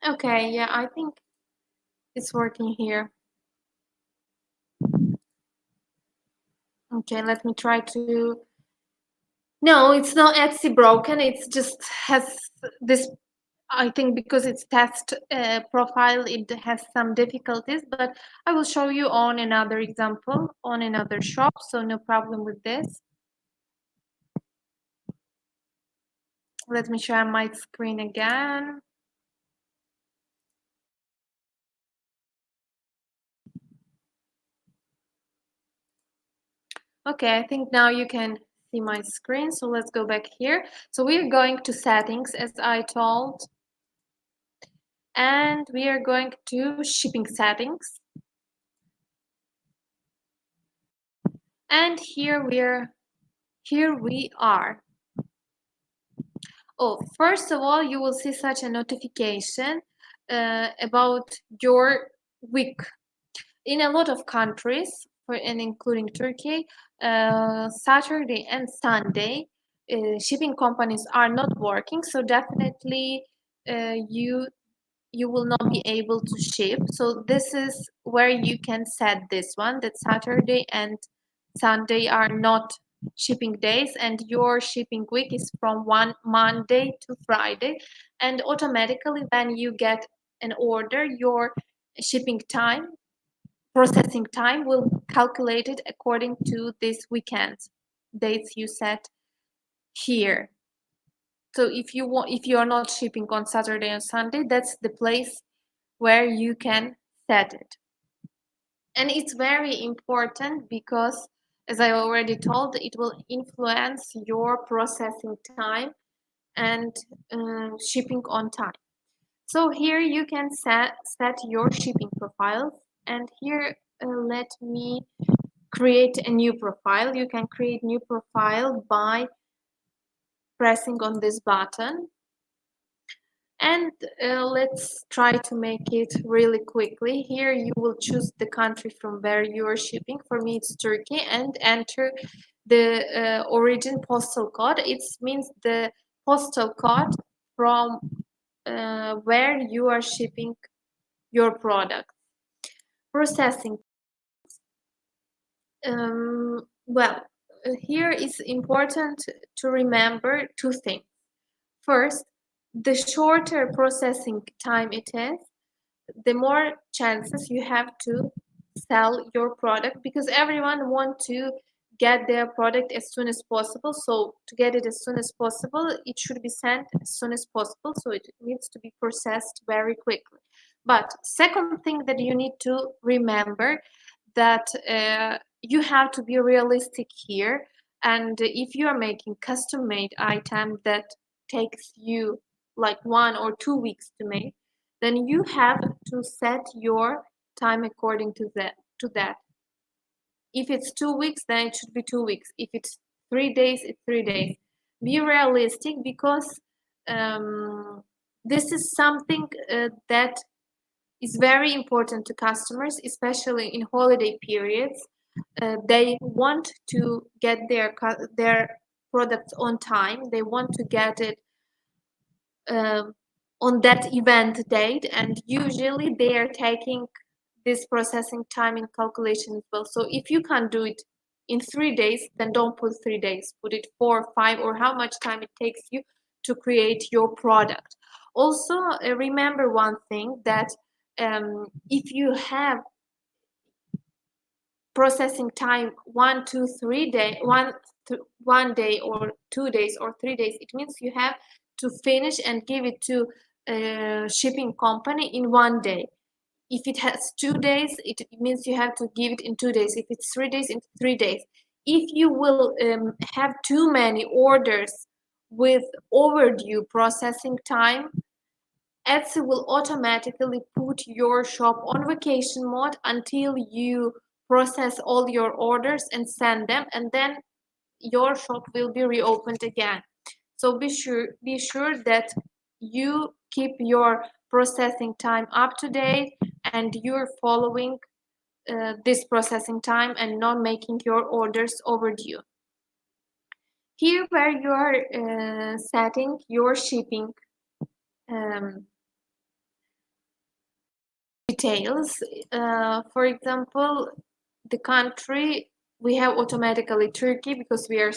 okay, yeah, I think it's working here. Okay, let me try to. No, it's not Etsy broken. It's just has this. I think because it's test profile, it has some difficulties, but I will show you on another example on another shop, so no problem with this. Let me share my screen again. Okay, I think now you can see my screen, so let's go back here. So we're going to settings, as I told, and we are going to shipping settings. And here we are. Oh, first of all, you will see such a notification about your week. In a lot of countries, and including Turkey, Saturday and Sunday, shipping companies are not working. So definitely, you will not be able to ship. So this is where you can set this one, that Saturday and Sunday are not shipping days, and your shipping week is from one Monday to Friday, and automatically when you get an order, your shipping time, processing time, will calculate it according to this weekend dates you set here. So if you are not shipping on Saturday and Sunday, that's the place where you can set it. And it's very important because as I already told, it will influence your processing time and shipping on time. So here you can set your shipping profiles, and here let me create a new profile. You can create new profile by pressing on this button, and let's try to make it really quickly. Here you will choose the country from where you are shipping. For me it's Turkey, and enter the origin postal code. It means the postal code from where you are shipping your product. Processing. Well, here is important to remember two things. First, the shorter processing time it is, the more chances you have to sell your product, because everyone wants to get their product as soon as possible. So to get it as soon as possible, it should be sent as soon as possible. So it needs to be processed very quickly. But second thing that you need to remember, that you have to be realistic here. And if you are making custom made item that takes you like 1 or 2 weeks to make, then you have to set your time according to that. If it's 2 weeks, then it should be 2 weeks. If it's 3 days, it's 3 days. Be realistic, because this is something that is very important to customers, especially in holiday periods. They want to get their products on time. They want to get it on that event date, and usually they are taking this processing time in calculation as well. So if you can't do it in 3 days, then don't put 3 days, put it 4, 5, or how much time it takes you to create your product. Also, remember one thing, that if you have processing time 1, 2, 3 day, 1 day or 2 days or 3 days, it means you have to finish and give it to a shipping company in 1 day. If it has 2 days, it means you have to give it in 2 days. If it's 3 days, in 3 days. If you will have too many orders with overdue processing time, Etsy will automatically put your shop on vacation mode until you process all your orders and send them, and then your shop will be reopened again. So be sure that you keep your processing time up to date, and you're following this processing time and not making your orders overdue. Here where you are setting your shipping details, for example, the country we have automatically Turkey, because we are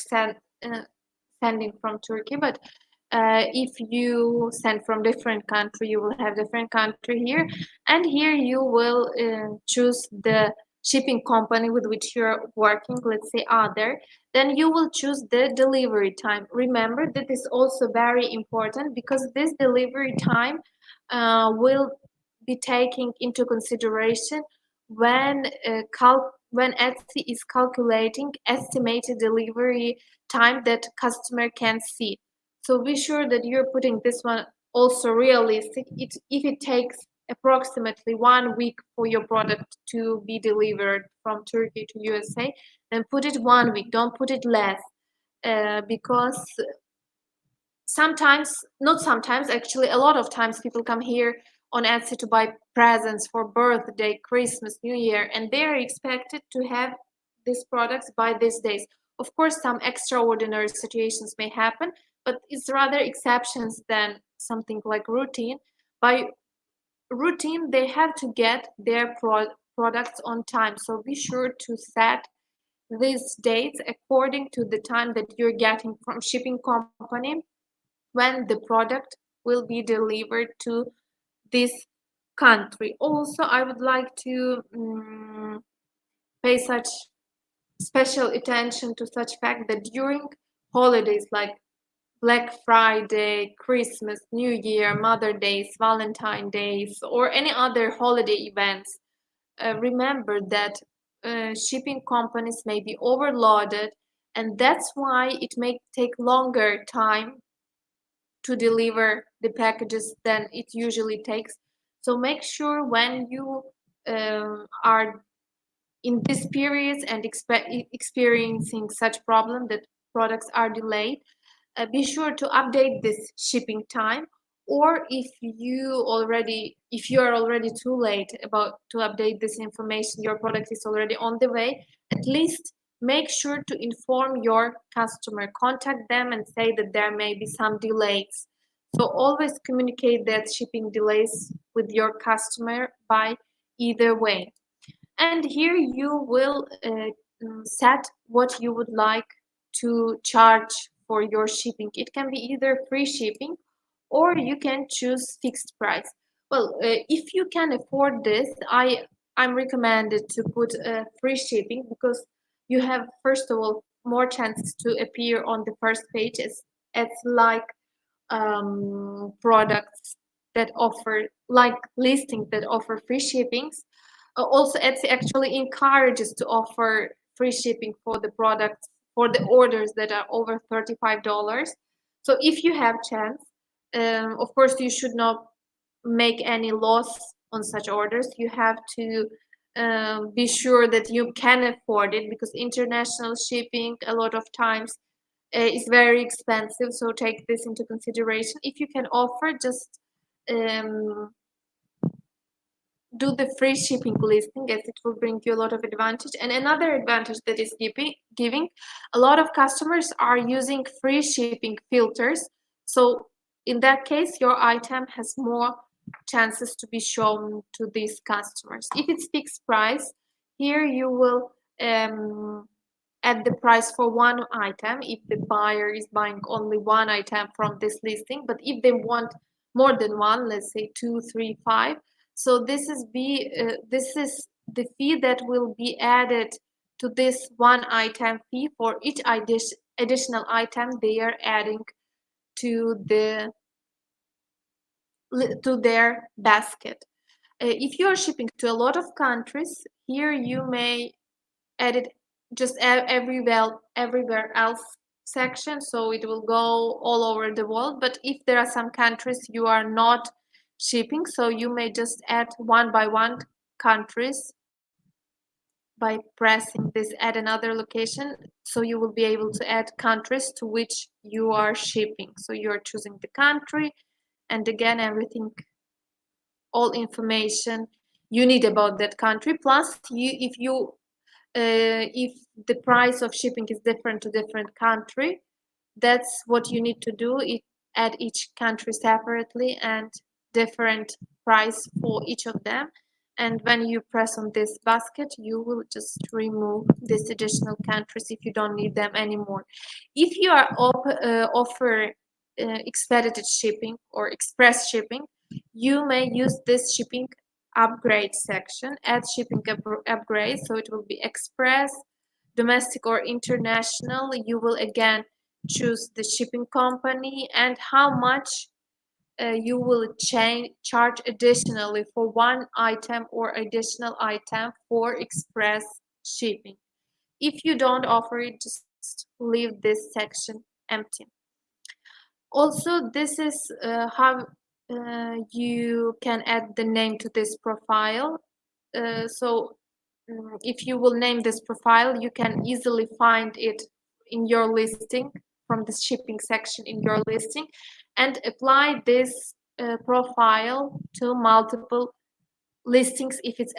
sending from Turkey. But if you send from different country, you will have different country here, and here you will choose the shipping company with which you're working, let's say other. Then you will choose the delivery time. Remember that is also very important, because this delivery time will be taking into consideration when when Etsy is calculating estimated delivery time that customer can see. So be sure that you're putting this one also realistic. If it takes approximately 1 week for your product to be delivered from Turkey to USA, then put it 1 week. Don't put it less, because sometimes, not sometimes, actually a lot of times, people come here on Etsy to buy presents for birthday, Christmas, New Year, and they are expected to have these products by these days. Of course, some extraordinary situations may happen, but it's rather exceptions than something like routine. By routine, they have to get their products on time. So be sure to set these dates according to the time that you're getting from shipping company, when the product will be delivered to this country. Also, I would like to pay such special attention to such fact that during holidays like Black Friday, Christmas, New Year, Mother Days, Valentine Days, or any other holiday events, remember that shipping companies may be overloaded, and that's why it may take longer time to deliver the packages than it usually takes. So make sure when you are in these periods and experiencing such problem that products are delayed, be sure to update this shipping time. Or if you are already too late about to update this information, your product is already on the way, at least make sure to inform your customer, contact them and say that there may be some delays. So always communicate that shipping delays with your customer by either way. And here you will set what you would like to charge for your shipping. It can be either free shipping or you can choose fixed price. Well, if you can afford this, I'm recommended to put free shipping, because you have, first of all, more chances to appear on the first page as like products that offer, like listings that offer free shippings. Also, Etsy actually encourages to offer free shipping for the products, for the orders that are over $35. So if you have chance, of course you should not make any loss on such orders. You have to be sure that you can afford it, because international shipping a lot of times is very expensive. So take this into consideration. If you can offer, just um, do the free shipping listing, as it will bring you a lot of advantage. And another advantage that is giving a lot of customers are using free shipping filters. So in that case, your item has more chances to be shown to these customers. If it's fixed price, here you will add the price for one item if the buyer is buying only one item from this listing. But if they want more than one, let's say 2, 3, 5, so this is the fee that will be added to this one item fee for each additional item they are adding to their basket. If you are shipping to a lot of countries, here you may add it just everywhere else section, so it will go all over the world. But if there are some countries you are not shipping, so you may just add one by one countries by pressing this add another location. So you will be able to add countries to which you are shipping. So you are choosing the country, and again everything, all information you need about that country. Plus, if the price of shipping is different to different country, that's what you need to do. Add each country separately and different price for each of them. And when you press on this basket, you will just remove these additional countries if you don't need them anymore. If you are offer expedited shipping or express shipping, you may use this shipping upgrade section. Add shipping upgrade, so it will be express, domestic or international. You will again choose the shipping company and how much you will charge additionally for one item or additional item for express shipping. If you don't offer it, just leave this section empty. Also, this is how you can add the name to this profile. If you will name this profile, you can easily find it in your listing from the shipping section in your listing, and apply this profile to multiple listings if it's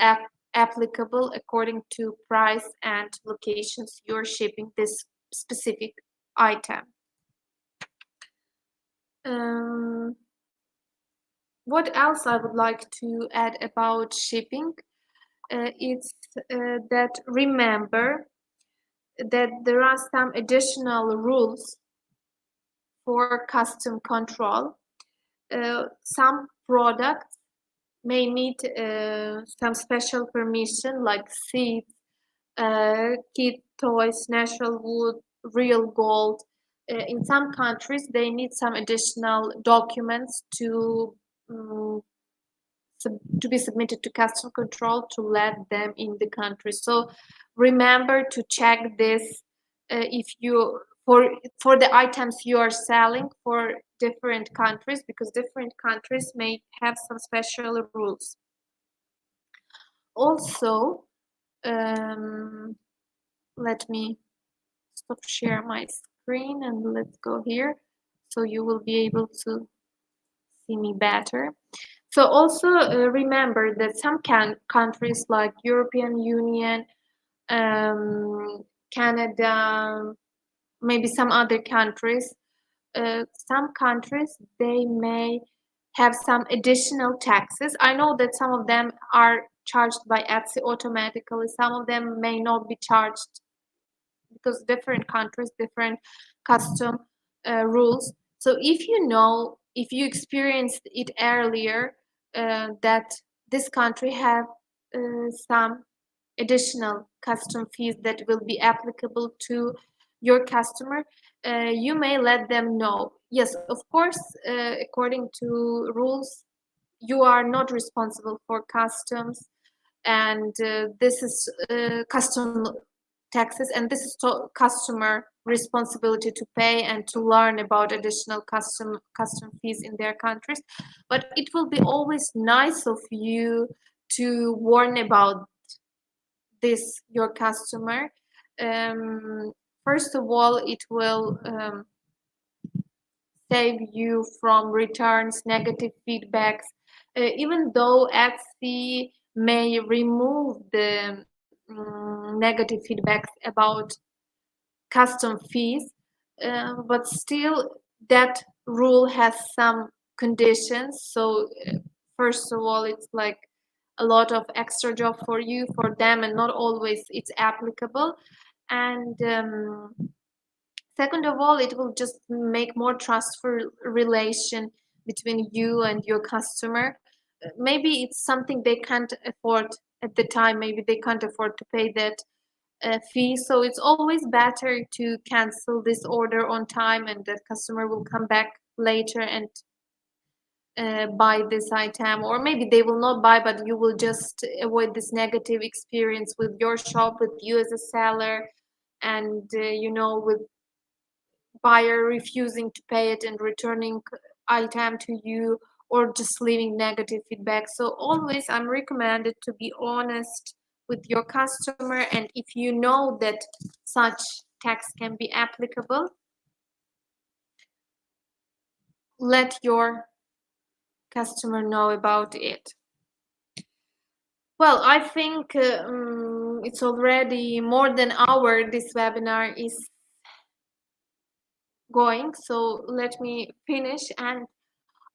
applicable according to price and locations you're shipping this specific item. What else I would like to add about shipping? It's that remember that there are some additional rules for custom control. Some products may need some special permission, like seeds, kid toys, natural wood, real gold. In some countries, they need some additional documents to to be submitted to custom control to let them in the country. So remember to check this if you for the items you are selling for different countries, because different countries may have some special rules. Also, let me stop share my screen and let's go here so you will be able to see me better. So also remember that some countries like European Union, Canada, maybe some other countries, some countries, they may have some additional taxes. I know that some of them are charged by Etsy automatically. Some of them may not be charged because different countries, different custom rules. So if you know, if you experienced it earlier, that this country have some additional custom fees that will be applicable to your customer, you may let them know. Yes, of course, according to rules, you are not responsible for customs, and this is custom taxes, and this is customer responsibility to pay and to learn about additional custom fees in their countries. But it will be always nice of you to warn about this your customer. First of all, it will save you from returns, negative feedbacks. Even though Etsy may remove the negative feedbacks about custom fees, but still that rule has some conditions. So first of all, it's like a lot of extra job for you, for them, and not always it's applicable. And second of all, it will just make more trustful relation between you and your customer. Maybe it's something they can't afford at the time. Maybe they can't afford to pay that fee. So it's always better to cancel this order on time, and that customer will come back later and buy this item, or maybe they will not buy, but you will just avoid this negative experience with your shop, with you as a seller, and with buyer refusing to pay it and returning item to you, or just leaving negative feedback. So always I'm recommended to be honest with your customer, and if you know that such tax can be applicable, let your customer know about it. Well, I think it's already more than an hour this webinar is going, so let me finish. And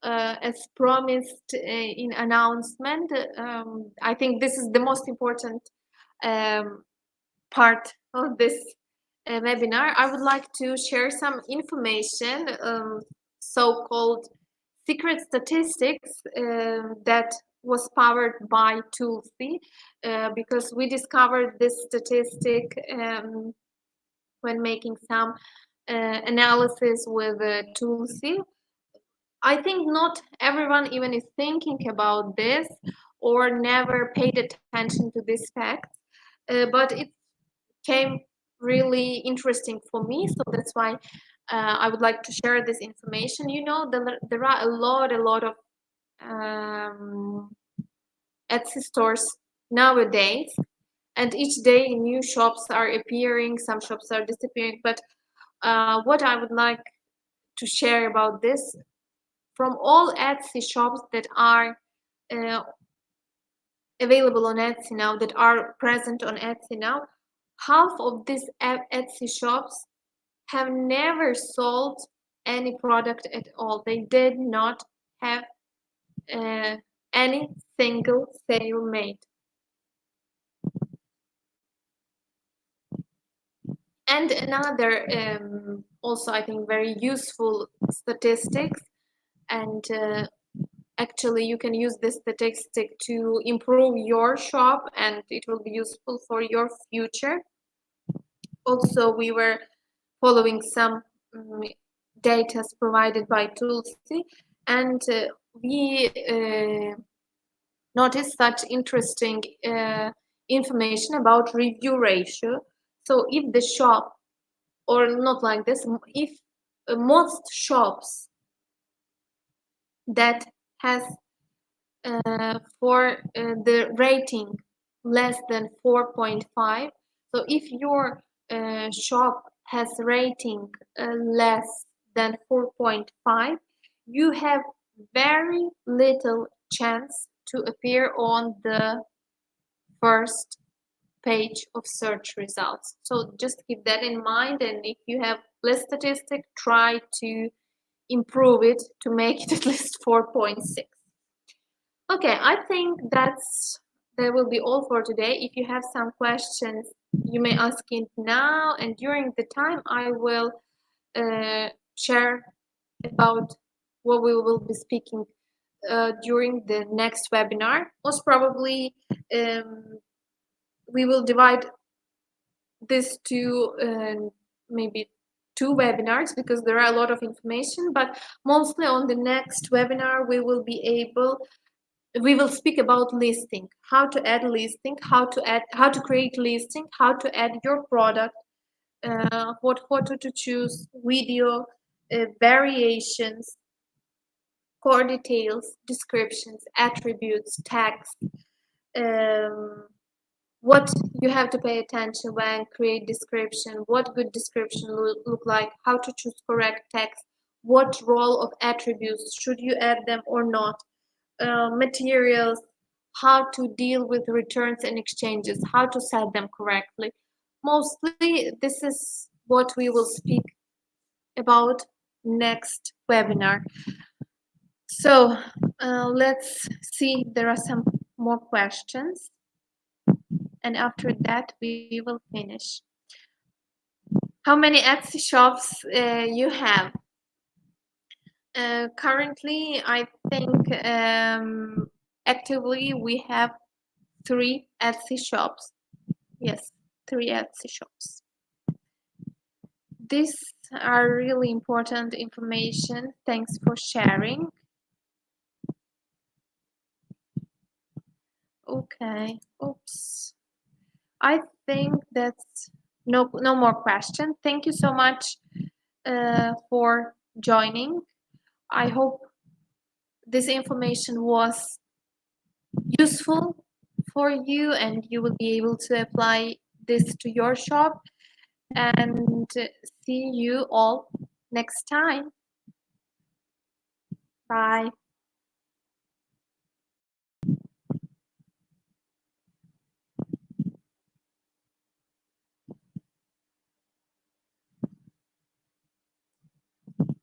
as promised in announcement, I think this is the most important part of this webinar. I would like to share some information, so-called secret statistics that was powered by Toolsy, because we discovered this statistic when making some analysis with Toolsy. I think not everyone even is thinking about this or never paid attention to this fact, but it came really interesting for me, so that's why I would like to share this information. There are a lot of Etsy stores nowadays, and each day new shops are appearing, some shops are disappearing, but what I would like to share about this, from all Etsy shops that are available on Etsy now, that are present on Etsy now, half of these Etsy shops have never sold any product at all. They did not have any single sale made. And another, also I think very useful statistics, and actually you can use this statistic to improve your shop, and it will be useful for your future. Also, we were following some data provided by Toolsy, and we notice such interesting information about review ratio. So if the shop, or not like this, if most shops that has for the rating less than 4.5, so if your shop has rating less than 4.5, you have very little chance to appear on the first page of search results. So just keep that in mind, and if you have less statistic, try to improve it to make it at least 4.6. Okay, I think that will be all for today. If you have some questions, you may ask it now, and during the time I will share about what we will be speaking during the next webinar. Most probably, we will divide this to maybe two webinars because there are a lot of information, but mostly on the next webinar we will speak about listing, how to add listing, how to create listing, how to add your product, what photo to choose, video, variations, core details, descriptions, attributes, text, what you have to pay attention when create description, what good description look like, how to choose correct text, what role of attributes, should you add them or not, materials, how to deal with returns and exchanges, how to set them correctly. Mostly this is what we will speak about next webinar. So let's see, there are some more questions, and after that we will finish. How many Etsy shops you have? Currently, I think actively we have 3 Etsy shops. Yes, 3 Etsy shops. These are really important information. Thanks for sharing. Okay. Oops. I think that's no more question. Thank you so much for joining. I hope this information was useful for you and you will be able to apply this to your shop, and see you all next time. Bye.